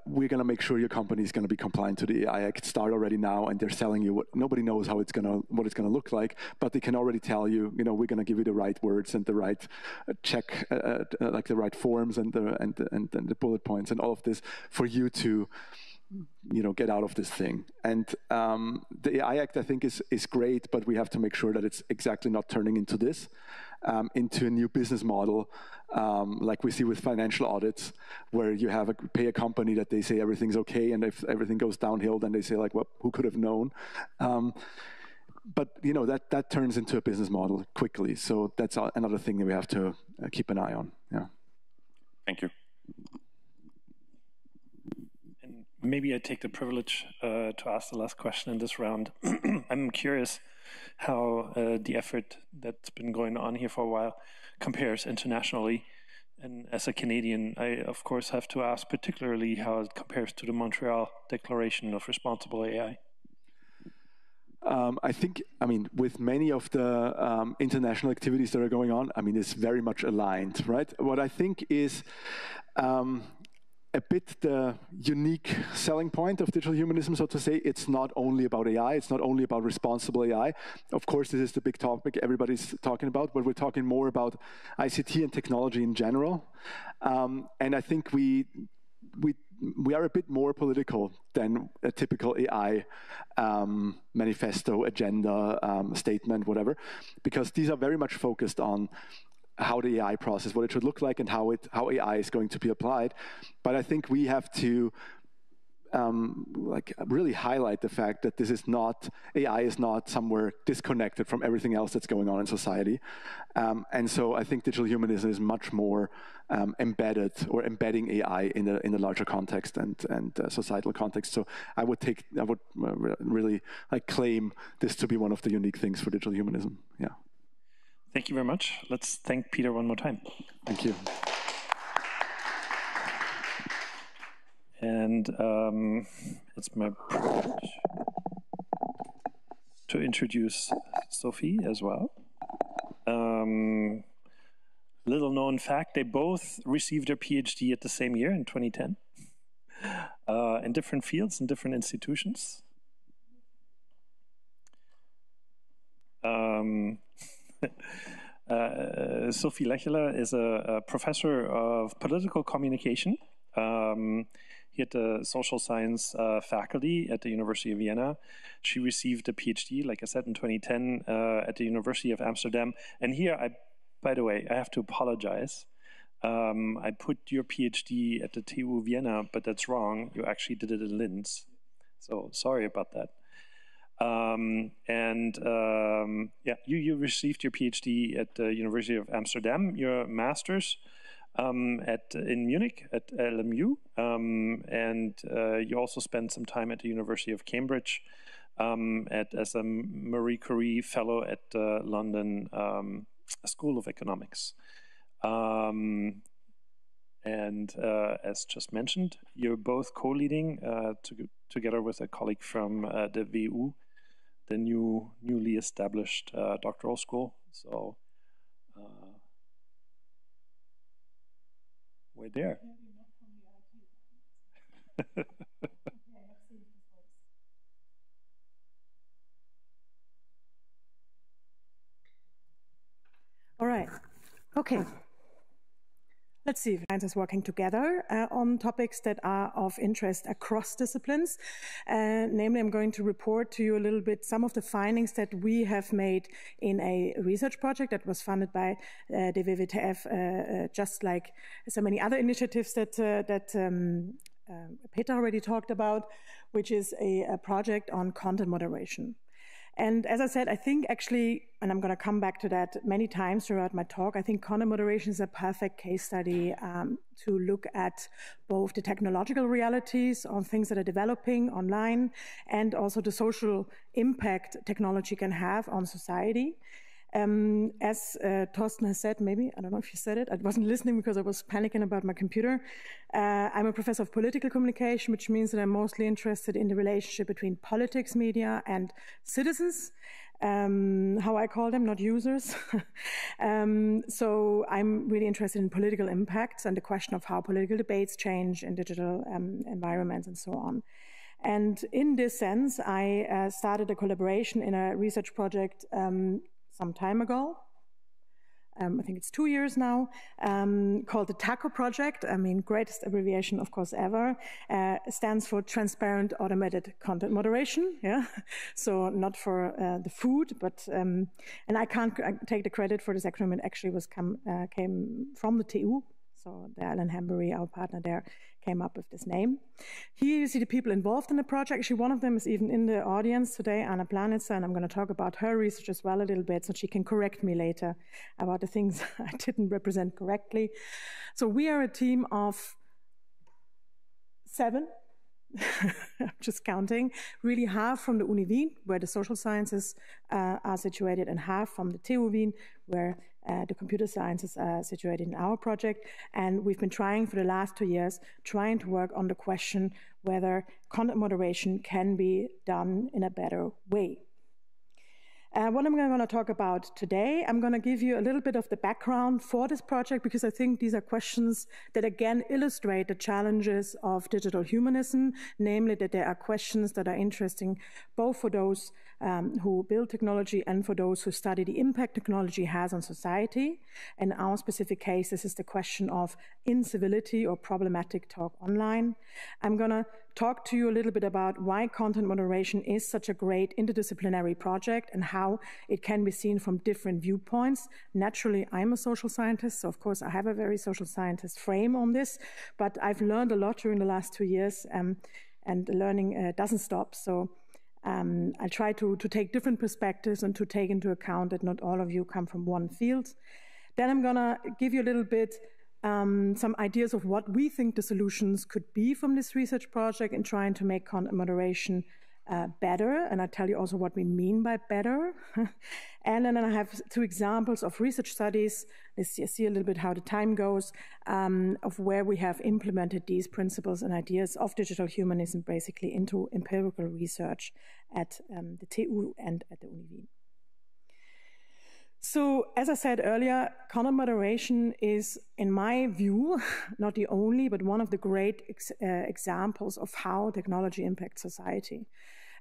we're going to make sure your company is going to be compliant to the AI Act. Start already now, and they're selling you what nobody knows what it's going to look like, but they can already tell you, we're going to give you the right words and the right check, like the right forms and the bullet points and all of this for you to get out of this thing. And the AI Act, I think, is great, but we have to make sure that it's exactly not turning into this. Into a new business model, like we see with financial audits, where you pay a company that they say everything's okay, and if everything goes downhill, then they say like, well, who could have known? But that turns into a business model quickly. So that's another thing that we have to keep an eye on. Yeah. Thank you.
And maybe I take the privilege to ask the last question in this round. I'm curious how the effort that's been going on here for a while compares internationally. And as a Canadian, I, of course, have to ask particularly how it compares to the Montreal Declaration of Responsible AI.
I think, with many of the international activities that are going on, it's very much aligned, right? What I think is a bit the unique selling point of digital humanism, so to say. It's not only about AI, it's not only about responsible AI. Of course, this is the big topic everybody's talking about, but we're talking more about ICT and technology in general. And I think we are a bit more political than a typical AI manifesto, agenda, statement, whatever, because these are very much focused on how the AI process, what it should look like, and how AI is going to be applied. But I think we have to really highlight the fact that AI is not somewhere disconnected from everything else that's going on in society. And so I think digital humanism is much more embedded or embedding AI in the larger context and societal context. So I would really claim this to be one of the unique things for digital humanism. Yeah.
Thank you very much. Let's thank Peter one more time.
Thank you.
And it's my privilege to introduce Sophie as well. Little known fact, they both received their PhD at the same year in 2010 in different fields and different institutions. Sophie Lecheler is a professor of political communication here at the social science faculty at the University of Vienna. She received a PhD, like I said, in 2010 at the University of Amsterdam. And here, by the way, I have to apologize. I put your PhD at the TU Vienna, but that's wrong. You actually did it in Linz. So sorry about that. Yeah, you received your PhD at the University of Amsterdam, your master's in Munich at LMU, and you also spent some time at the University of Cambridge as a Marie Curie Fellow at the London School of Economics. As just mentioned, you're both co-leading together with a colleague from the WU, the newly established doctoral school. So we're there.
All right. Okay. Let's see if science is working together on topics that are of interest across disciplines. Namely, I'm going to report to you a little bit some of the findings that we have made in a research project that was funded by WWTF, just like so many other initiatives that Peter already talked about, which is a project on content moderation. And as I said, I think actually, and I'm going to come back to that many times throughout my talk, I think content moderation is a perfect case study to look at both the technological realities on things that are developing online and also the social impact technology can have on society. As Thorsten has said, maybe, I don't know if you said it, I wasn't listening because I was panicking about my computer. I'm a professor of political communication, which means that I'm mostly interested in the relationship between politics, media, and citizens, how I call them, not users. So I'm really interested in political impacts and the question of how political debates change in digital environments and so on. And in this sense, I started a collaboration in a research project some time ago. I think it's 2 years now, called the TACO project. I mean, greatest abbreviation, of course, ever. Stands for Transparent Automated Content Moderation. Yeah, so not for the food, but and I can't take the credit for this acronym. It actually came from the TU. So the Alan Hambury, our partner there, came up with this name. Here you see the people involved in the project. Actually, one of them is even in the audience today, Anna Planitzer, and I'm going to talk about her research as well a little bit so she can correct me later about the things I didn't represent correctly. So we are a team of 7. I'm just counting, really half from the Uni Wien, where the social sciences are situated, and half from the TU Wien, where the computer sciences are situated in our project. And we've been trying for the last 2 years, trying to work on the question whether content moderation can be done in a better way. What I'm going to talk about today, I'm going to give you a little bit of the background for this project, because I think these are questions that again illustrate the challenges of digital humanism, namely that there are questions that are interesting both for those who build technology and for those who study the impact technology has on society. In our specific case, this is the question of incivility or problematic talk online. I'm going to talk to you a little bit about why content moderation is such a great interdisciplinary project and how it can be seen from different viewpoints. Naturally, I'm a social scientist, so of course I have a very social scientist frame on this, but I've learned a lot during the last 2 years, and learning doesn't stop. So I try to take different perspectives and to take into account that not all of you come from one field. Then I'm gonna give you a little bit some ideas of what we think the solutions could be from this research project in trying to make content moderation better, and I'll tell you also what we mean by better. And then I have 2 examples of research studies. Let's see a little bit how the time goes, of where we have implemented these principles and ideas of digital humanism basically into empirical research at the TU and at the Uni Wien. So, as I said earlier, content moderation is, in my view, not the only, but one of the great examples of how technology impacts society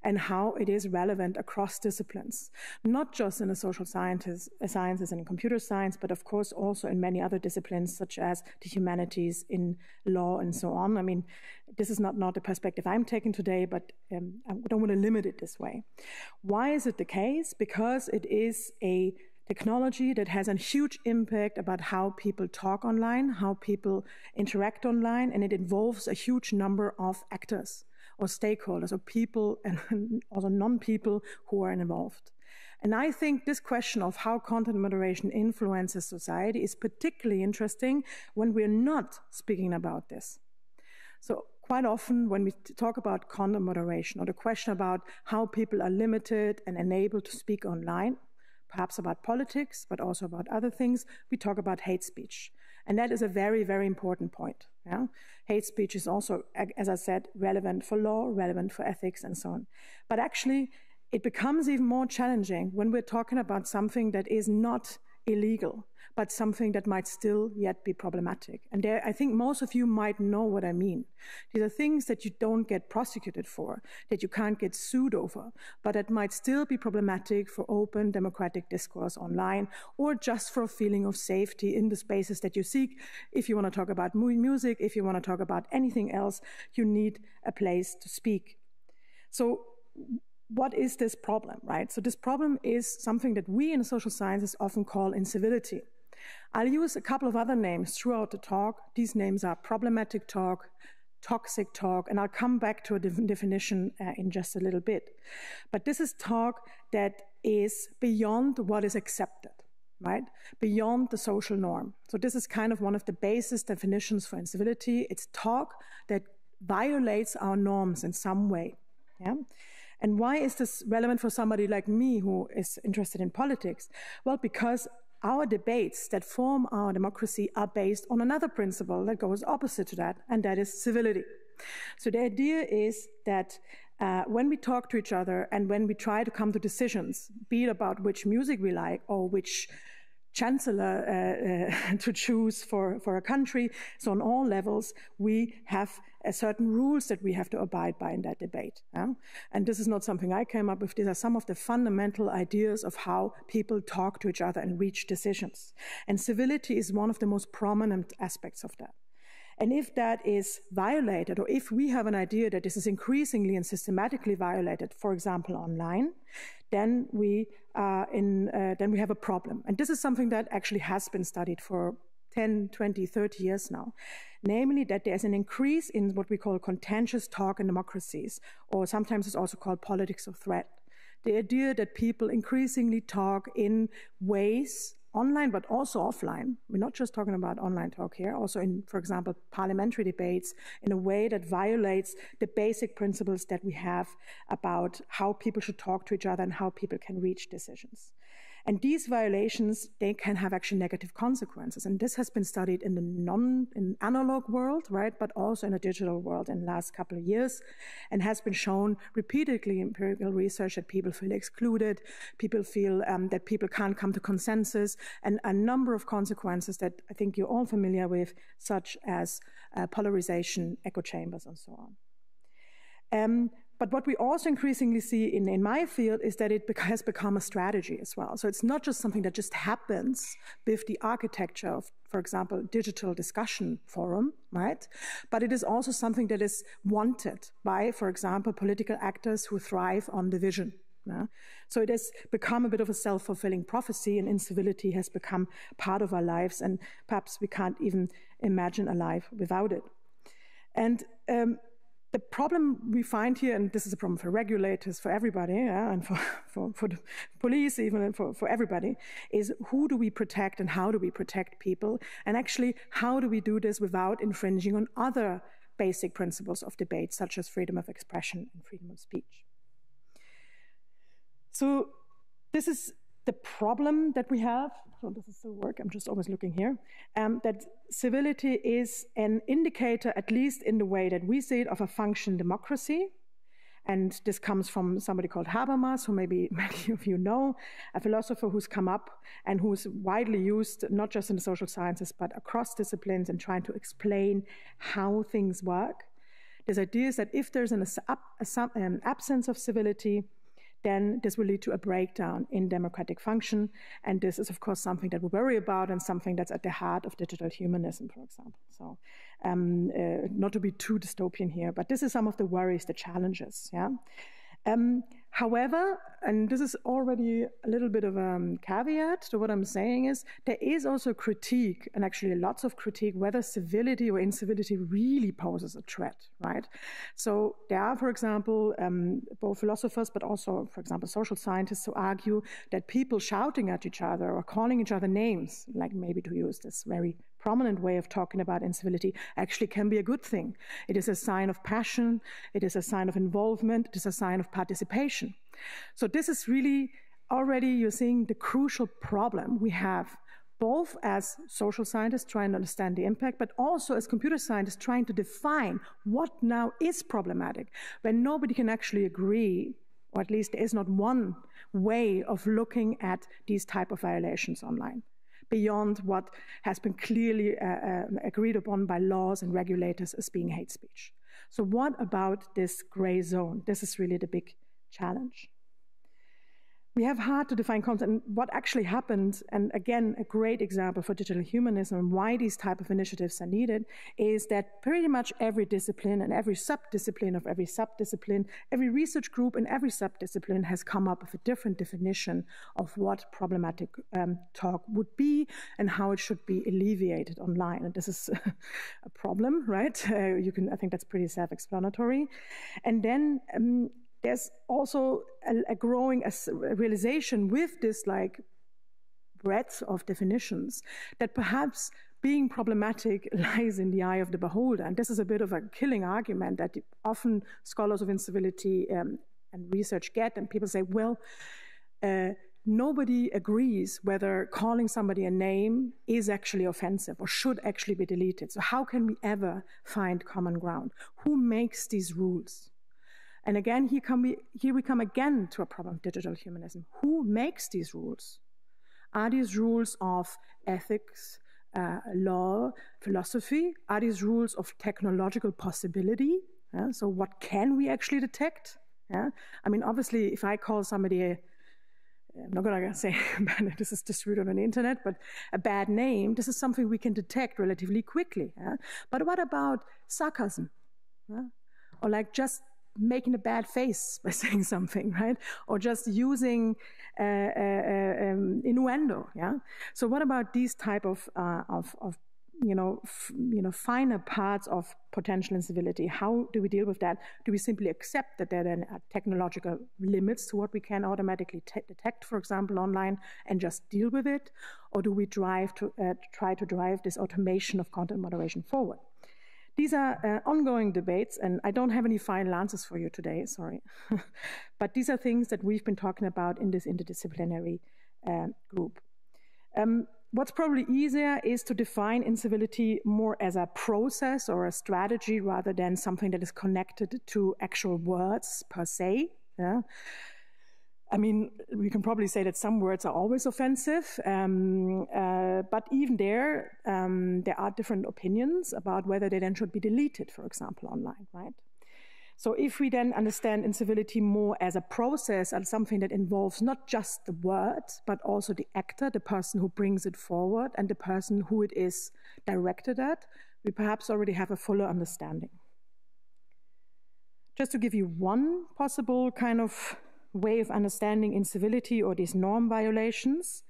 and how it is relevant across disciplines, not just in the social sciences and computer science, but of course also in many other disciplines, such as the humanities, in law, and so on. I mean, this is not the perspective I'm taking today, but I don't want to limit it this way. Why is it the case? Because it is a technology that has a huge impact about how people talk online, how people interact online, and it involves a huge number of actors or stakeholders or people and also non-people who are involved. And I think this question of how content moderation influences society is particularly interesting when we're not speaking about this. So quite often when we talk about content moderation or the question about how people are limited and enabled to speak online, perhaps about politics, but also about other things, we talk about hate speech. And that is a very, very important point. Yeah? Hate speech is also, as I said, relevant for law, relevant for ethics, and so on. But actually, it becomes even more challenging when we're talking about something that is not illegal, but something that might still yet be problematic. And there, I think most of you might know what I mean. These are things that you don't get prosecuted for, that you can't get sued over, but that might still be problematic for open democratic discourse online, or just for a feeling of safety in the spaces that you seek. If you want to talk about music, if you want to talk about anything else, you need a place to speak. So what is this problem, right? So this problem is something that we in social sciences often call incivility. I'll use a couple of other names throughout the talk. These names are problematic talk, toxic talk, and I'll come back to a definition in just a little bit. But this is talk that is beyond what is accepted, right? Beyond the social norm. So this is kind of one of the basis definitions for incivility. It's talk that violates our norms in some way, yeah? And why is this relevant for somebody like me who is interested in politics? Well, because our debates that form our democracy are based on another principle that goes opposite to that, and that is civility. So the idea is that when we talk to each other and when we try to come to decisions, be it about which music we like or which chancellor to choose for a country, so on all levels, we have certain rules that we have to abide by in that debate. Yeah? And this is not something I came up with. These are some of the fundamental ideas of how people talk to each other and reach decisions. And civility is one of the most prominent aspects of that. And if that is violated, or if we have an idea that this is increasingly and systematically violated, for example, online, then we have a problem. And this is something that actually has been studied for 10, 20, 30 years now. Namely, that there's an increase in what we call contentious talk in democracies, or sometimes it's also called politics of threat. The idea that people increasingly talk in ways online, but also offline. We're not just talking about online talk here, also in, for example, parliamentary debates, in a way that violates the basic principles that we have about how people should talk to each other and how people can reach decisions. And these violations, they can have actually negative consequences. And this has been studied in the analog world, right, but also in the digital world in the last couple of years, and has been shown repeatedly in empirical research that people feel excluded, people feel that people can't come to consensus, and a number of consequences that I think you're all familiar with, such as polarization, echo chambers, and so on. But what we also increasingly see in my field is that it has become a strategy as well. So it's not just something that just happens with the architecture of, for example, digital discussion forum, right? But it is also something that is wanted by, for example, political actors who thrive on division. Yeah? So it has become a bit of a self-fulfilling prophecy, and incivility has become part of our lives, and perhaps we can't even imagine a life without it. And the problem we find here, and this is a problem for regulators, for everybody, yeah, and for the police, even, and for everybody, is who do we protect and how do we protect people? And actually, how do we do this without infringing on other basic principles of debate, such as freedom of expression and freedom of speech? So this is the problem that we have. So does it still work? I'm just always looking here. That civility is an indicator, at least in the way that we see it, of a functioning democracy. And this comes from somebody called Habermas, who maybe many of you know, a philosopher who's come up and who's widely used, not just in the social sciences, but across disciplines in trying to explain how things work. This idea is that if there's an absence of civility, then this will lead to a breakdown in democratic function. And this is, of course, something that we worry about and something that's at the heart of digital humanism, for example. So not to be too dystopian here, but this is some of the worries, the challenges. Yeah. However, and this is already a little bit of a caveat to what I'm saying, is there is also critique, and actually lots of critique, whether civility or incivility really poses a threat, right? So there are, for example, both philosophers, but also, for example, social scientists who argue that people shouting at each other or calling each other names, like maybe to use this very prominent way of talking about incivility, actually can be a good thing. It is a sign of passion, it is a sign of involvement, it is a sign of participation. So this is really already, you're seeing the crucial problem we have, both as social scientists trying to understand the impact, but also as computer scientists trying to define what now is problematic, when nobody can actually agree, or at least there is not one way of looking at these type of violations online, beyond what has been clearly agreed upon by laws and regulators as being hate speech. So what about this gray zone? This is really the big challenge. We have hard to define content. And what actually happened, and again, a great example for digital humanism and why these type of initiatives are needed, is that pretty much every discipline and every subdiscipline of every subdiscipline, every research group in every subdiscipline has come up with a different definition of what problematic talk would be and how it should be alleviated online. And this is a problem, right? I think that's pretty self-explanatory. And then there's also a growing realization with this like breadth of definitions that perhaps being problematic lies in the eye of the beholder. And this is a bit of a killing argument that often scholars of incivility and research get. And people say, well, nobody agrees whether calling somebody a name is actually offensive or should actually be deleted. So how can we ever find common ground? Who makes these rules? And again, here we come again to a problem of digital humanism. Who makes these rules? Are these rules of ethics, law, philosophy? Are these rules of technological possibility? So what can we actually detect? I mean, obviously, if I call somebody I'm not going to say this is distributed on the internet, but a bad name, this is something we can detect relatively quickly. But what about sarcasm? Or like just making a bad face by saying something, right? Or just using innuendo, So what about these type of finer parts of potential incivility? How do we deal with that? Do we simply accept that there then are technological limits to what we can automatically detect, for example, online, and just deal with it? Or do we try to drive this automation of content moderation forward? These are ongoing debates, and I don't have any final answers for you today, sorry. But these are things that we've been talking about in this interdisciplinary group. What's probably easier is to define incivility more as a process or a strategy rather than something that is connected to actual words per se. I mean, we can probably say that some words are always offensive, but even there are different opinions about whether they then should be deleted, for example, online, right? So if we then understand incivility more as a process and something that involves not just the word, but also the actor, the person who brings it forward, and the person who it is directed at, we perhaps already have a fuller understanding. Just to give you one possible kind of way of understanding incivility or these norm violations.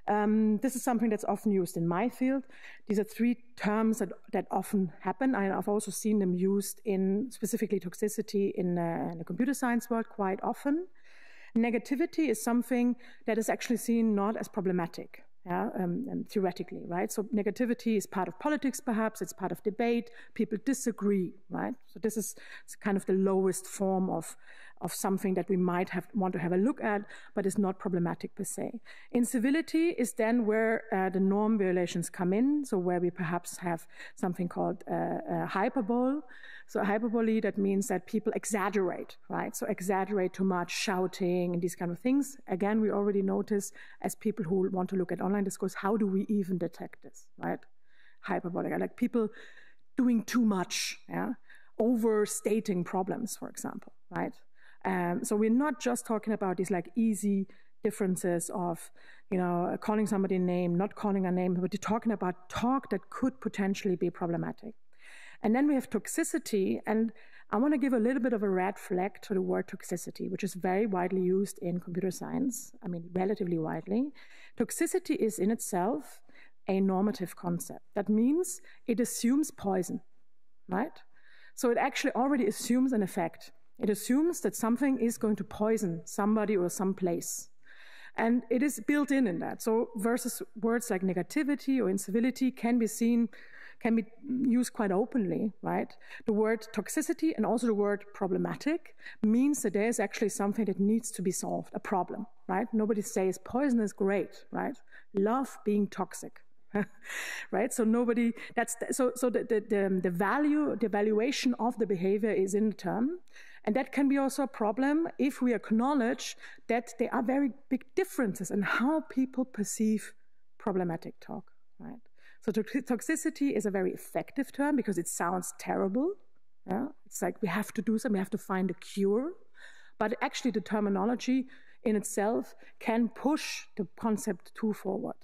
This is something that's often used in my field. These are three terms that often happen. I've also seen them used in specifically toxicity in the computer science world quite often. Negativity is something that is actually seen not as problematic, theoretically, right? So negativity is part of politics, perhaps. It's part of debate. People disagree, right? So this is kind of the lowest form of something that we might want to have a look at, but is not problematic per se. Incivility is then where the norm violations come in, so where we perhaps have something called hyperbole. So hyperbole, that means that people exaggerate, right? So exaggerate too much, shouting and these kind of things. Again, we already notice as people who want to look at online discourse, how do we even detect this, right? Hyperbolic, like people doing too much, yeah? Overstating problems, for example, right? So we're not just talking about these like easy differences of, calling somebody a name, not calling a name, but we're talking about talk that could potentially be problematic. And then we have toxicity, and I want to give a little bit of a red flag to the word toxicity, which is very widely used in computer science, I mean, relatively widely. Toxicity is in itself a normative concept. That means it assumes poison, right? So it actually already assumes an effect. It assumes that something is going to poison somebody or some place. And it is built in that. So versus words like negativity or incivility can be used quite openly, right? The word toxicity and also the word problematic means that there is actually something that needs to be solved, a problem, right? Nobody says poison is great, right? Love being toxic. Right, so the valuation of the behavior is in the term, and that can be also a problem if we acknowledge that there are very big differences in how people perceive problematic talk. Right, so toxicity is a very effective term because it sounds terrible. Yeah? It's like we have to do something, we have to find a cure, but actually the terminology in itself can push the concept too forward,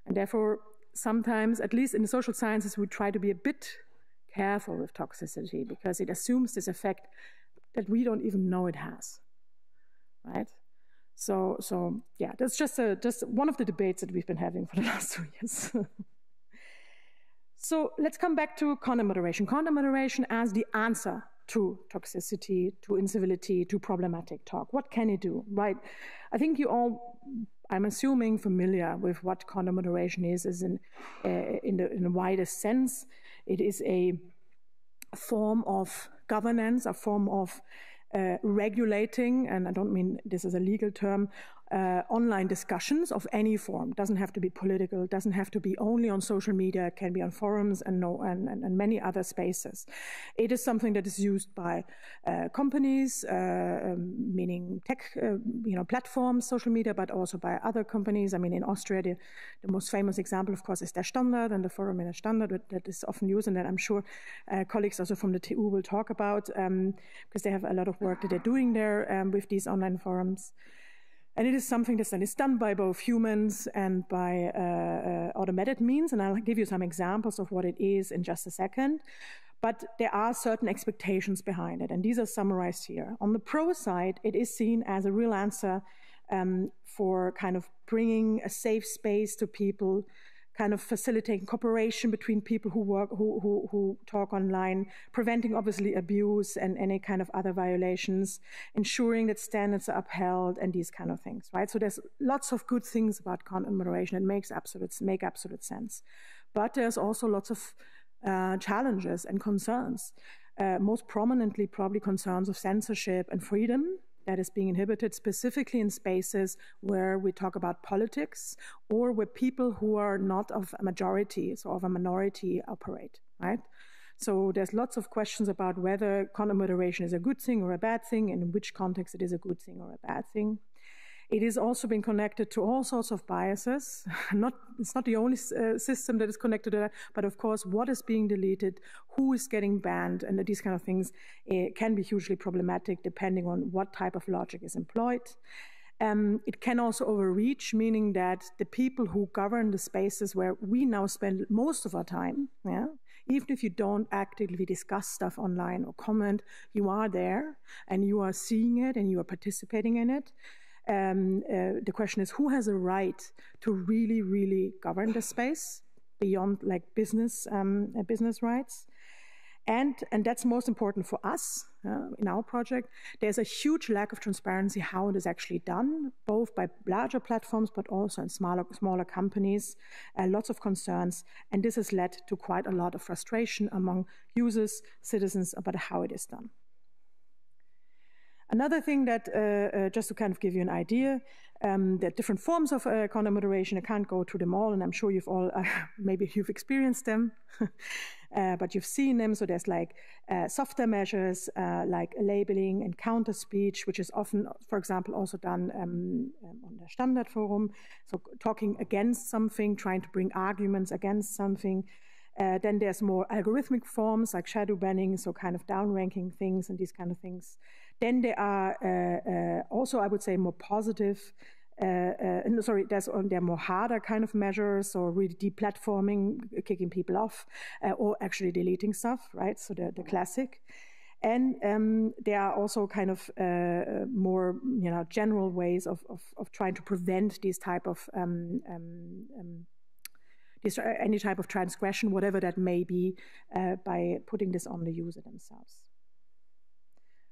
and therefore. Sometimes, at least in the social sciences, we try to be a bit careful with toxicity because it assumes this effect that we don't even know it has, right? So yeah, that's just one of the debates that we've been having for the last 2 years. So let's come back to content moderation. Content moderation as the answer to toxicity, to incivility, to problematic talk. What can it do, right? I think you all, I'm assuming, familiar with what content moderation is in the widest sense. It is a form of governance, a form of regulating, and I don't mean this as a legal term, online discussions of any form. Doesn't have to be political, doesn't have to be only on social media, it can be on forums and many other spaces. It is something that is used by companies, meaning tech, platforms, social media, but also by other companies. I mean, in Austria, the most famous example, of course, is Der Standard and the forum in Der Standard that is often used, and that I'm sure colleagues also from the TU will talk about, because they have a lot of work that they're doing there with these online forums. And it is something that is done by both humans and by automated means, and I'll give you some examples of what it is in just a second. But there are certain expectations behind it, and these are summarized here. On the pro side, it is seen as a real answer for kind of bringing a safe space to people, kind of facilitating cooperation between people who talk online, preventing obviously abuse and any kind of other violations, ensuring that standards are upheld and these kind of things, right? So there's lots of good things about content moderation. It make absolute sense. But there's also lots of challenges and concerns. Most prominently, probably concerns of censorship and freedom that is being inhibited, specifically in spaces where we talk about politics or where people who are not of a majority, so of a minority, operate, right? So there's lots of questions about whether content moderation is a good thing or a bad thing, and in which context it is a good thing or a bad thing. It has also been connected to all sorts of biases. It's not the only system that is connected to that, but of course, what is being deleted, who is getting banned, and these kind of things can be hugely problematic depending on what type of logic is employed. It can also overreach, meaning that the people who govern the spaces where we now spend most of our time, yeah, even if you don't actively discuss stuff online or comment, you are there and you are seeing it and you are participating in it. The question is, who has a right to really, really govern the space beyond like business rights? And that's most important for us in our project. There's a huge lack of transparency how it is actually done, both by larger platforms, but also in smaller companies, lots of concerns. And this has led to quite a lot of frustration among users, citizens about how it is done. Another thing that, just to kind of give you an idea, there are different forms of content moderation. I can't go through them all, and I'm sure you've all, maybe you've experienced them, but you've seen them. So there's like softer measures, like labeling and counter speech, which is often, for example, also done on the Standard Forum. So talking against something, trying to bring arguments against something. Then there's more algorithmic forms like shadow banning, so kind of downranking things and these kind of things. Then there are also, I would say, more positive, there are more harder kind of measures, or really deplatforming, kicking people off, or actually deleting stuff, right? So the classic. And there are also kind of more, general ways of trying to prevent these type of any type of transgression, whatever that may be, by putting this on the user themselves.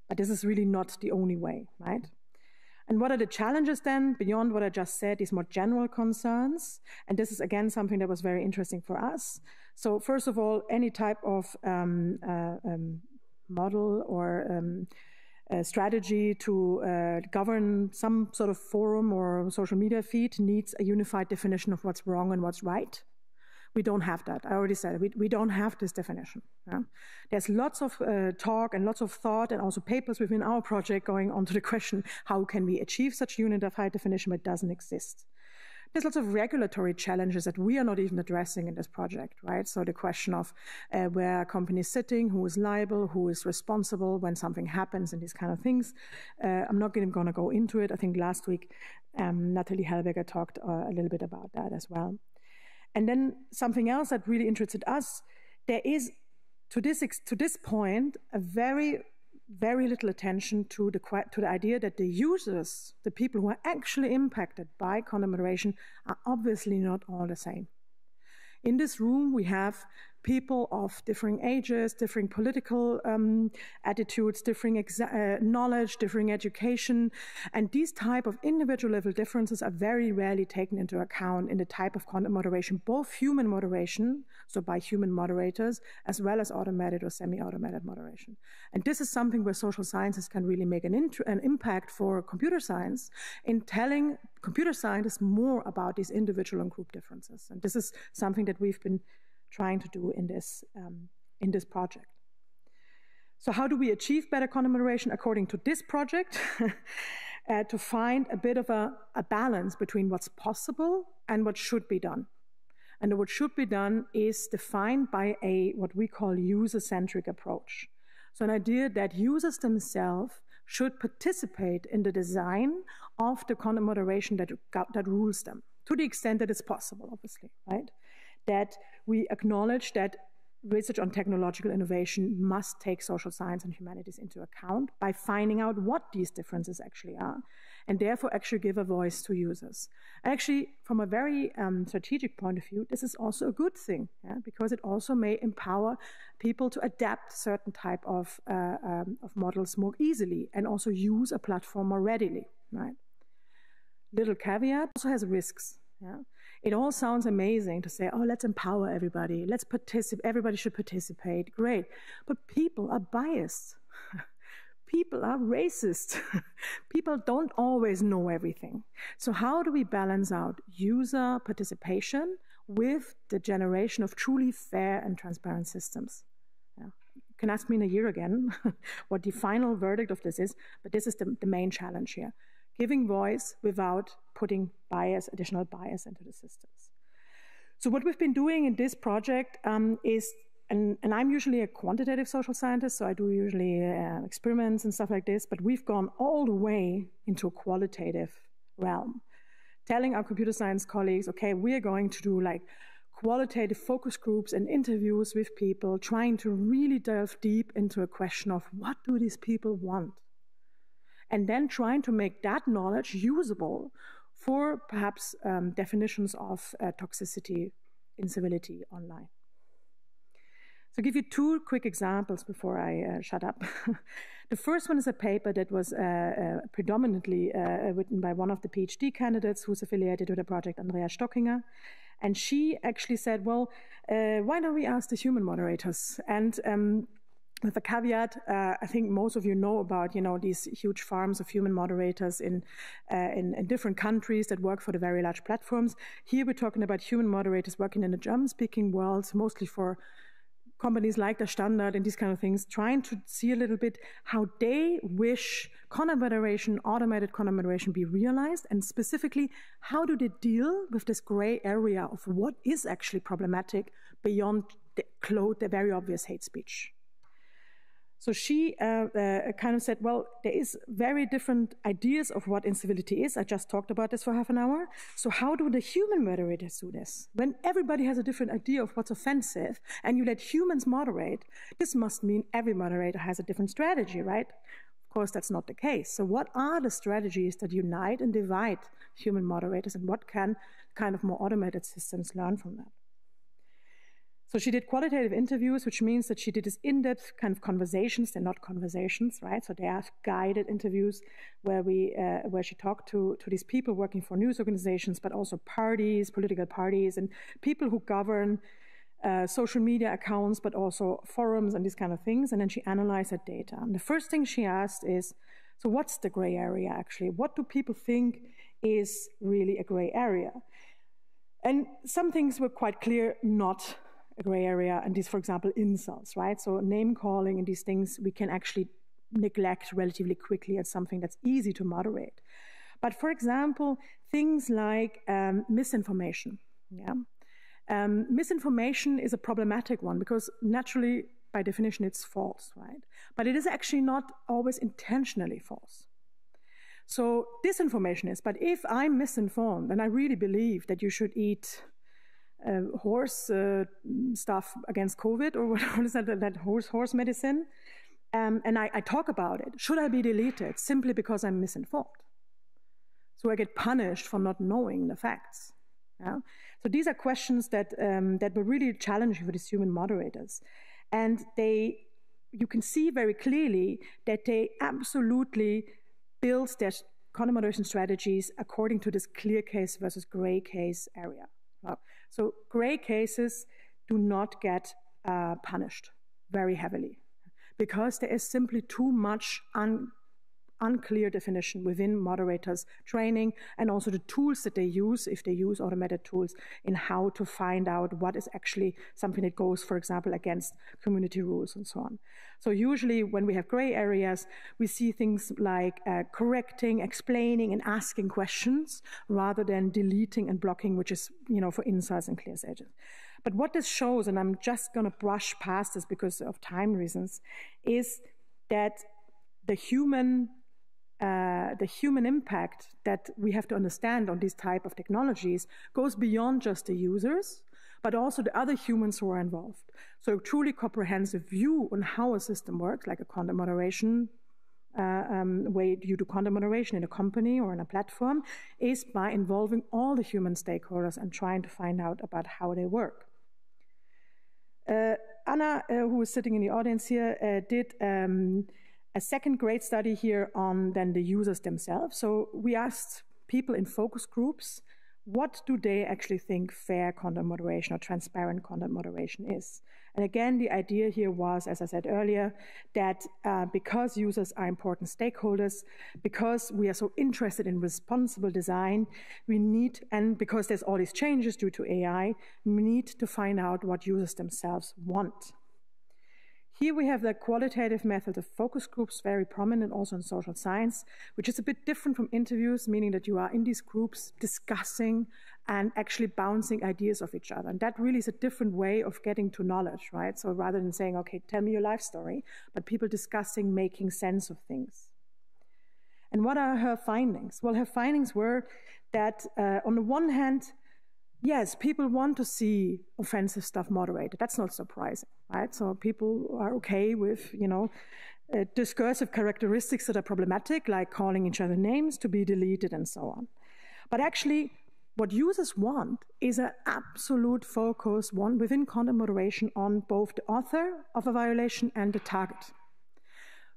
But this is really not the only way, right? And what are the challenges then, beyond what I just said, these more general concerns? And this is, again, something that was very interesting for us. So first of all, any type of model or strategy to govern some sort of forum or social media feed needs a unified definition of what's wrong and what's right. We don't have that. I already said we don't have this definition. Yeah? There's lots of talk and lots of thought, and also papers within our project going on to the question, how can we achieve such unified definition, but it doesn't exist. There's lots of regulatory challenges that we are not even addressing in this project, right? So the question of where a company is sitting, who is liable, who is responsible when something happens, and these kind of things. I'm not going to go into it. I think last week Natalie Hellberger talked a little bit about that as well. And then something else that really interested us, there is, to this point, a very, very little attention to the idea that the users, the people who are actually impacted by content moderation, are obviously not all the same. In this room, we have people of differing ages, differing political attitudes, differing knowledge, differing education. And these type of individual level differences are very rarely taken into account in the type of content moderation, both human moderation, so by human moderators, as well as automated or semi-automated moderation. And this is something where social sciences can really make an impact for computer science in telling computer scientists more about these individual and group differences. And this is something that we've been trying to do in this project. So how do we achieve better content moderation according to this project? To find a bit of a balance between what's possible and what should be done. And what should be done is defined by what we call user-centric approach. So an idea that users themselves should participate in the design of the content moderation that rules them, to the extent that it's possible, obviously, right? That we acknowledge that research on technological innovation must take social science and humanities into account by finding out what these differences actually are, and therefore actually give a voice to users. Actually, from a very strategic point of view, this is also a good thing, because it also may empower people to adapt certain type of models more easily and also use a platform more readily, right? Little caveat, also has risks. Yeah? It all sounds amazing to say, oh, let's empower everybody, let's participate, everybody should participate, great. But people are biased. People are racist. People don't always know everything. So how do we balance out user participation with the generation of truly fair and transparent systems? Yeah. You can ask me in a year again what the final verdict of this is, but this is the main challenge here. Giving voice without putting additional bias into the systems. So what we've been doing in this project is, and I'm usually a quantitative social scientist, so I do usually experiments and stuff like this, but we've gone all the way into a qualitative realm, telling our computer science colleagues, okay, we're going to do like qualitative focus groups and interviews with people, trying to really delve deep into a question of what do these people want? And then trying to make that knowledge usable for perhaps definitions of toxicity, incivility online. So I'll give you two quick examples before I shut up. The first one is a paper that was predominantly written by one of the PhD candidates who's affiliated with the project, Andrea Stockinger. And she actually said, well, why don't we ask the human moderators? And With a caveat, I think most of you know about, these huge farms of human moderators in different countries that work for the very large platforms. Here we're talking about human moderators working in the German-speaking world, mostly for companies like the Standard and these kind of things, trying to see a little bit how they wish content moderation, automated content moderation be realized, and specifically, how do they deal with this gray area of what is actually problematic beyond the very obvious hate speech. So she kind of said, well, there is very different ideas of what incivility is. I just talked about this for half an hour. So how do the human moderators do this? When everybody has a different idea of what's offensive and you let humans moderate, this must mean every moderator has a different strategy, right? Of course, that's not the case. So what are the strategies that unite and divide human moderators, and what can kind of more automated systems learn from that? So she did qualitative interviews, which means that she did this in-depth kind of conversations. They're not conversations, right? So they are guided interviews where she talked to these people working for news organizations, but also parties, political parties, and people who govern social media accounts, but also forums and these kind of things. And then she analyzed that data. And the first thing she asked is, so what's the gray area actually? What do people think is really a gray area? And some things were quite clear, not a gray area, and these, for example, insults, right? So name calling and these things we can actually neglect relatively quickly as something that's easy to moderate. But for example, things like misinformation. Yeah, misinformation is a problematic one because naturally, by definition, it's false, right? But it is actually not always intentionally false. So disinformation is, but if I'm misinformed and I really believe that you should eat horse stuff against COVID, or what is that horse medicine, and I talk about it, should I be deleted simply because I'm misinformed? So I get punished for not knowing the facts. Yeah? So these are questions that were really challenging for these human moderators. And you can see very clearly that they absolutely build their content moderation strategies according to this clear case versus gray case area. So gray cases do not get punished very heavily because there is simply too much unclear definition within moderators' training and also the tools that they use, if they use automated tools, in how to find out what is actually something that goes, for example, against community rules and so on. So usually when we have gray areas, we see things like correcting, explaining, and asking questions rather than deleting and blocking, which is, for insights and clear agents. But what this shows, and I'm just going to brush past this because of time reasons, is that the human impact that we have to understand on these type of technologies goes beyond just the users, but also the other humans who are involved. So a truly comprehensive view on how a system works, like a content moderation way you do content moderation in a company or in a platform, is by involving all the human stakeholders and trying to find out about how they work. Anna, who is sitting in the audience here, did a second great study here on then the users themselves. So we asked people in focus groups, what do they actually think fair content moderation or transparent content moderation is? And again, the idea here was, as I said earlier, that because users are important stakeholders, because we are so interested in responsible design, we need, and because there's all these changes due to AI, we need to find out what users themselves want. Here we have the qualitative method of focus groups, very prominent also in social science, which is a bit different from interviews, meaning that you are in these groups discussing and actually bouncing ideas off each other. And that really is a different way of getting to knowledge, right? So rather than saying, okay, tell me your life story, but people discussing, making sense of things. And what are her findings? Well, her findings were that on the one hand, yes, people want to see offensive stuff moderated. That's not surprising, right? So people are okay with, discursive characteristics that are problematic, like calling each other names to be deleted and so on. But actually, what users want is an absolute focus within content moderation on both the author of a violation and the target.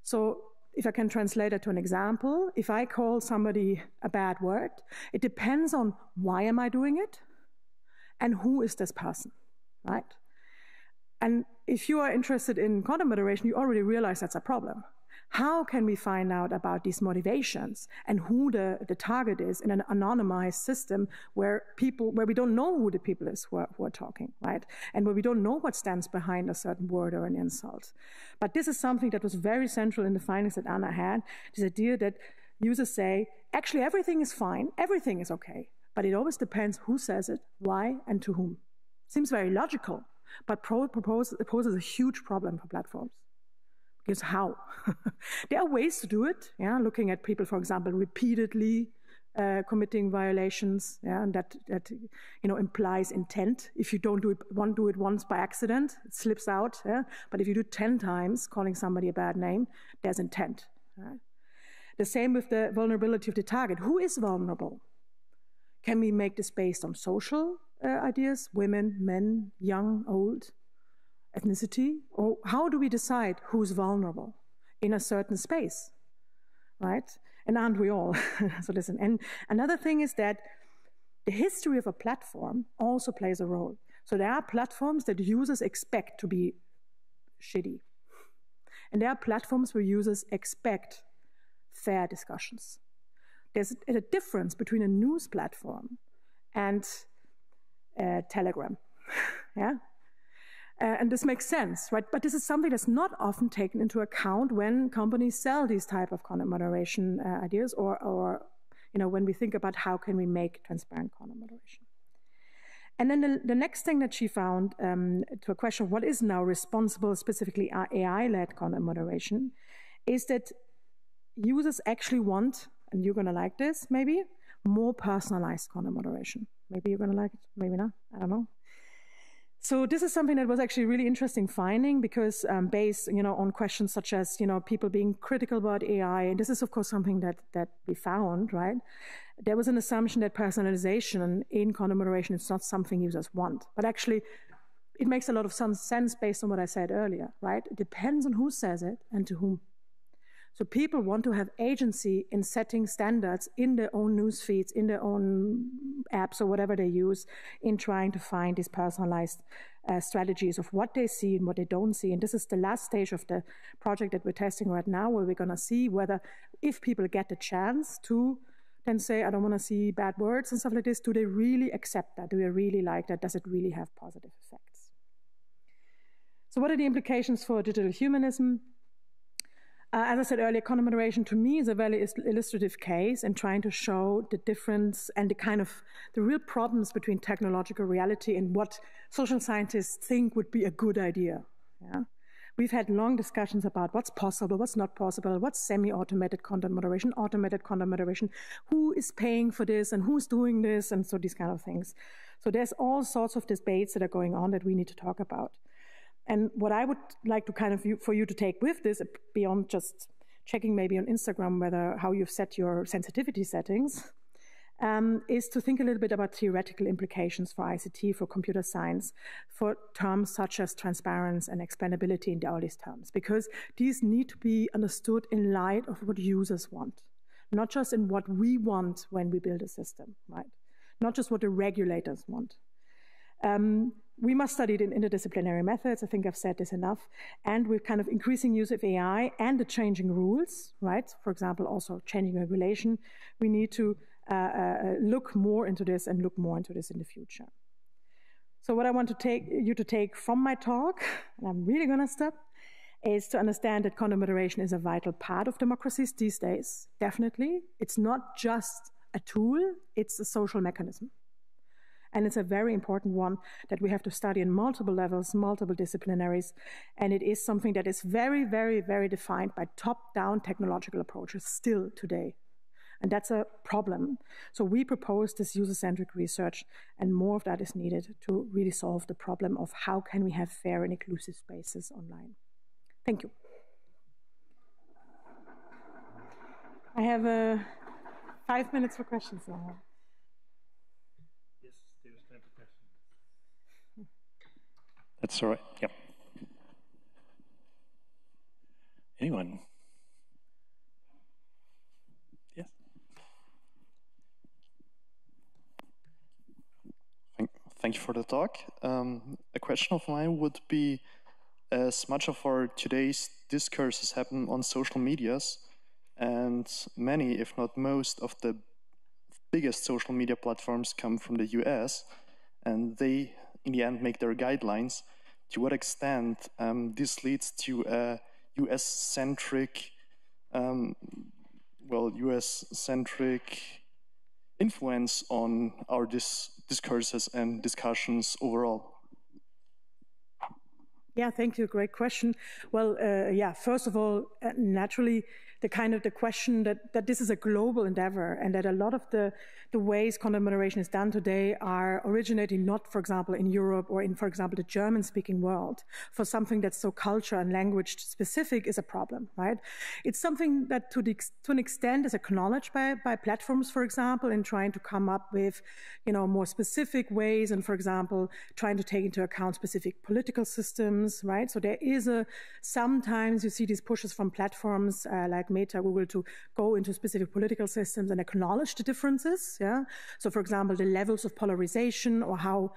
So if I can translate it to an example, if I call somebody a bad word, it depends on why am I doing it? And who is this person, right? And if you are interested in content moderation, you already realize that's a problem. How can we find out about these motivations and who the target is in an anonymized system where we don't know who the people is who are talking, right? And where we don't know what stands behind a certain word or an insult. But this is something that was very central in the findings that Anna had, this idea that users say, actually everything is fine, everything is okay, but it always depends who says it, why, and to whom. Seems very logical, but it poses a huge problem for platforms. Because how? There are ways to do it, yeah? Looking at people, for example, repeatedly committing violations, yeah? And that implies intent. If you don't do it once by accident, it slips out, yeah? But if you do 10 times calling somebody a bad name, there's intent. Right? The same with the vulnerability of the target. Who is vulnerable? Can we make this based on social ideas, women, men, young, old? Ethnicity, or how do we decide who's vulnerable in a certain space, right? And aren't we all? So listen, and another thing is that the history of a platform also plays a role. So there are platforms that users expect to be shitty. And there are platforms where users expect fair discussions. There's a difference between a news platform and Telegram, yeah? And this makes sense, right? But this is something that's not often taken into account when companies sell these type of content moderation ideas, or when we think about how can we make transparent content moderation. And then the next thing that she found to a question of what is now responsible, specifically AI-led content moderation, is that users actually want, and you're going to like this maybe, more personalized content moderation. Maybe you're going to like it, maybe not, I don't know. So this is something that was actually a really interesting finding because based, on questions such as, people being critical about AI, and this is of course something that we found, right? There was an assumption that personalization in content moderation is not something users want, but actually it makes a lot of sense based on what I said earlier, right? It depends on who says it and to whom. So people want to have agency in setting standards in their own news feeds, in their own apps or whatever they use, in trying to find these personalized strategies of what they see and what they don't see. And this is the last stage of the project that we're testing right now, where we're going to see whether, if people get the chance to then say, I don't want to see bad words and stuff like this, do they really accept that? Do they really like that? Does it really have positive effects? So what are the implications for digital humanism? As I said earlier, content moderation to me is a very illustrative case in trying to show the difference and the real problems between technological reality and what social scientists think would be a good idea. Yeah? We've had long discussions about what's possible, what's not possible, what's semi-automated content moderation, automated content moderation, who is paying for this and who's doing this, and so these kind of things. So there's all sorts of debates that are going on that we need to talk about. And what I would like to for you to take with this, beyond just checking maybe on Instagram how you've set your sensitivity settings, is to think a little bit about theoretical implications for ICT, for computer science, for terms such as transparency and explainability in all these terms, because these need to be understood in light of what users want, not just in what we want when we build a system, right? Not just what the regulators want. We must study it in interdisciplinary methods. I think I've said this enough. And with kind of increasing use of AI and the changing rules, right? For example, also changing regulation, we need to look more into this and look more into this in the future. So what I want you to take from my talk, and I'm really going to stop, is to understand that content moderation is a vital part of democracies these days, definitely. It's not just a tool, it's a social mechanism. And it's a very important one that we have to study on multiple levels, multiple disciplinaries. And it is something that is very, very, very defined by top-down technological approaches still today. And that's a problem. So we propose this user-centric research, and more of that is needed to really solve the problem of how can we have fair and inclusive spaces online. Thank you. I have 5 minutes for questions now.
That's all right. Yep. Anyone? Yes.
Thank you for the talk. A question of mine would be, as much of our today's discourses happen on social medias, and many, if not most, of the biggest social media platforms come from the US, and they, in the end, make their guidelines. To what extent this leads to a US-centric, US-centric influence on our discourses and discussions overall?
Yeah, thank you. Great question. Well, first of all, naturally, the question that this is a global endeavor, and that a lot of the ways content moderation is done today are originating not, for example, in Europe or in, for example, the German-speaking world. For something that's so culture and language specific is a problem, right? It's something that to an extent is acknowledged by platforms, for example, in trying to come up with, more specific ways, and, for example, trying to take into account specific political systems, right? So there is sometimes you see these pushes from platforms like Meta, Google, to go into specific political systems and acknowledge the differences. Yeah. So, for example, the levels of polarization or how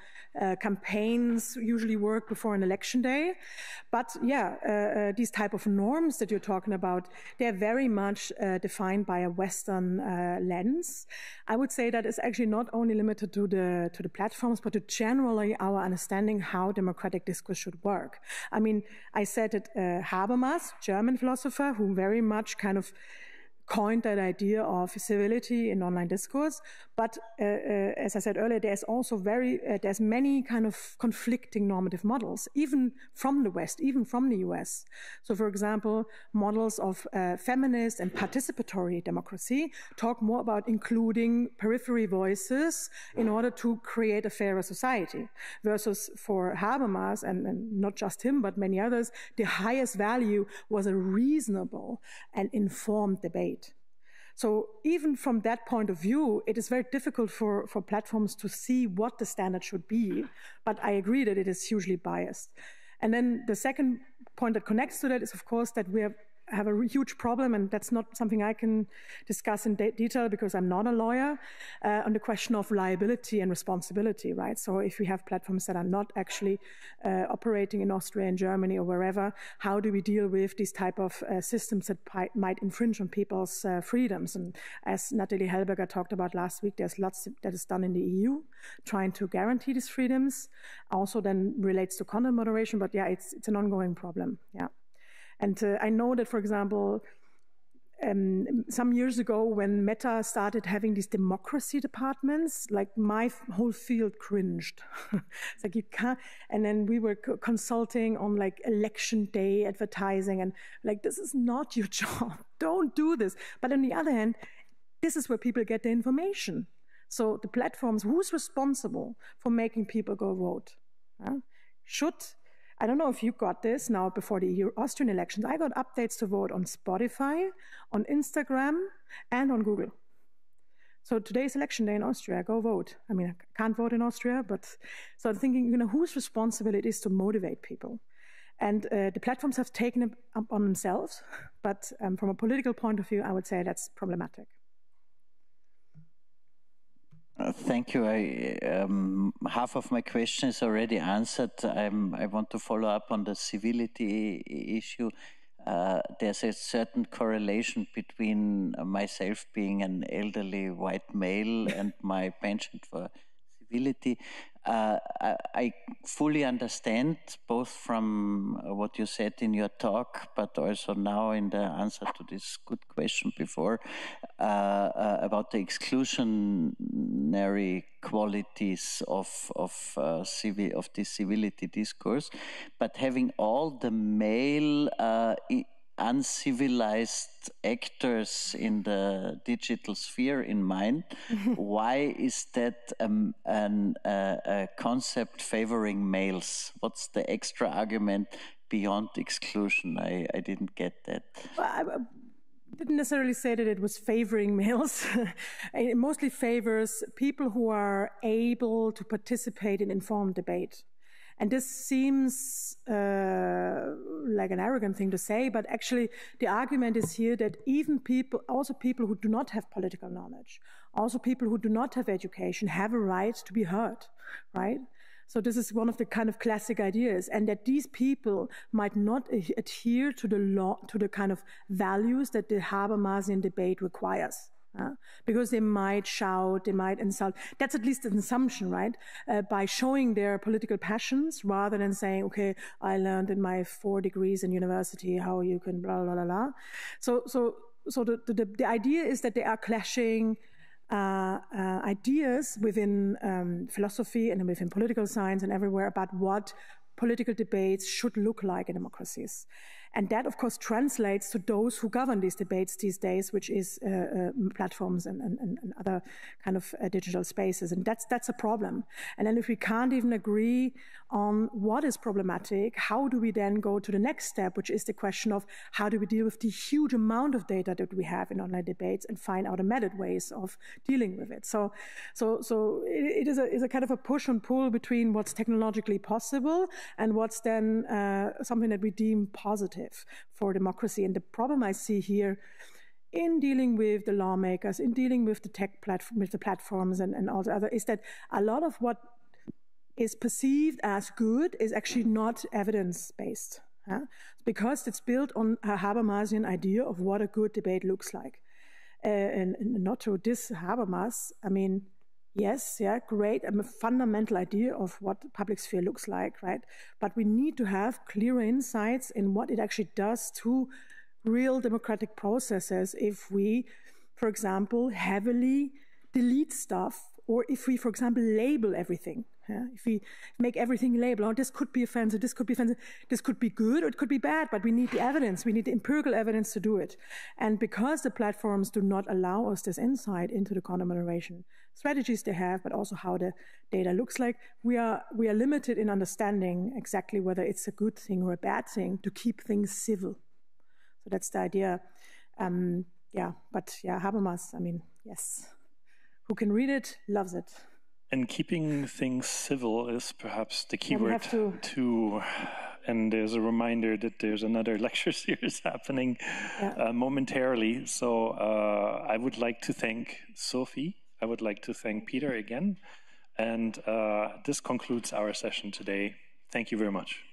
campaigns usually work before an election day. But these type of norms that you're talking about, they're very much defined by a Western lens. I would say that it's actually not only limited to the platforms, but to generally our understanding how democratic discourse should work. I mean, I said that Habermas, German philosopher, who very much kind of coined that idea of civility in online discourse. But as I said earlier, there's also there's many kind of conflicting normative models, even from the West, even from the US. So, for example, models of feminist and participatory democracy talk more about including periphery voices in order to create a fairer society, versus for Habermas, and not just him, but many others, the highest value was a reasonable and informed debate. So even from that point of view, it is very difficult for platforms to see what the standard should be. But I agree that it is hugely biased. And then the second point that connects to that is, of course, that we have a huge problem, and that's not something I can discuss in detail because I'm not a lawyer, on the question of liability and responsibility, right? So if we have platforms that are not actually operating in Austria and Germany or wherever, how do we deal with these type of systems that might infringe on people's freedoms? And as Nathalie Hellberger talked about last week, there's lots that is done in the EU trying to guarantee these freedoms. Also then relates to content moderation, but it's an ongoing problem, And I know that, for example, some years ago when Meta started having these democracy departments, like my whole field cringed. It's like you can't, and then we were consulting on like election day advertising, and like, this is not your job. Don't do this. But on the other hand, this is where people get the information. So the platforms, who's responsible for making people go vote? I don't know if you got this now before the Austrian elections. I got updates to vote on Spotify, on Instagram, and on Google. So today's election day in Austria, go vote. I mean, I can't vote in Austria, but so I'm thinking, whose responsibility it is to motivate people. And the platforms have taken it up on themselves, but from a political point of view, I would say that's problematic.
Thank you. Half of my question is already answered. I want to follow up on the civility issue. There's a certain correlation between myself being an elderly white male and my penchant for civility. I fully understand, both from what you said in your talk, but also now in the answer to this good question before, about the exclusionary qualities of this civility discourse. But having all the male uncivilized actors in the digital sphere in mind, why is that a concept favoring males? What's the extra argument beyond exclusion? I didn't get that.
Well, I didn't necessarily say that it was favoring males. It mostly favors people who are able to participate in informed debate. And this seems like an arrogant thing to say, but actually the argument is here that even people who do not have political knowledge, also people who do not have education, have a right to be heard, right? So this is one of the kind of classic ideas, and that these people might not adhere to the law, to the kind of values that the Habermasian debate requires. Because they might shout, they might insult. That's at least an assumption, right? By showing their political passions rather than saying, okay, I learned in my 4 degrees in university how you can blah, blah, blah, blah. So the idea is that they are clashing ideas within philosophy and within political science and everywhere about what political debates should look like in democracies. And that, of course, translates to those who govern these debates these days, which is platforms and other kind of digital spaces. And that's a problem. And then if we can't even agree on what is problematic, how do we then go to the next step, which is the question of how do we deal with the huge amount of data that we have in online debates and find automated ways of dealing with it. So it is a kind of a push and pull between what's technologically possible and what's then something that we deem positive for democracy. And the problem I see here in dealing with the lawmakers, in dealing with the tech platform, with the platforms and all the other, is that a lot of what is perceived as good is actually not evidence-based, because it's built on a Habermasian idea of what a good debate looks like. And not to diss Habermas, I mean, yes, yeah, great, a fundamental idea of what public sphere looks like, right? But we need to have clearer insights in what it actually does to real democratic processes if we, for example, heavily delete stuff, or if we, for example, label everything. Yeah? If we make everything label, oh, this could be offensive, this could be offensive, this could be good or it could be bad, but we need the evidence, we need the empirical evidence to do it. And because the platforms do not allow us this insight into the content moderation strategies they have, but also how the data looks like, we are limited in understanding exactly whether it's a good thing or a bad thing to keep things civil. So that's the idea. Habermas, I mean, yes. Who can read it, loves it.
And keeping things civil is perhaps the key word to, and there's a reminder that there's another lecture series happening momentarily. So I would like to thank Sophie. I would like to thank Peter again. And this concludes our session today. Thank you very much.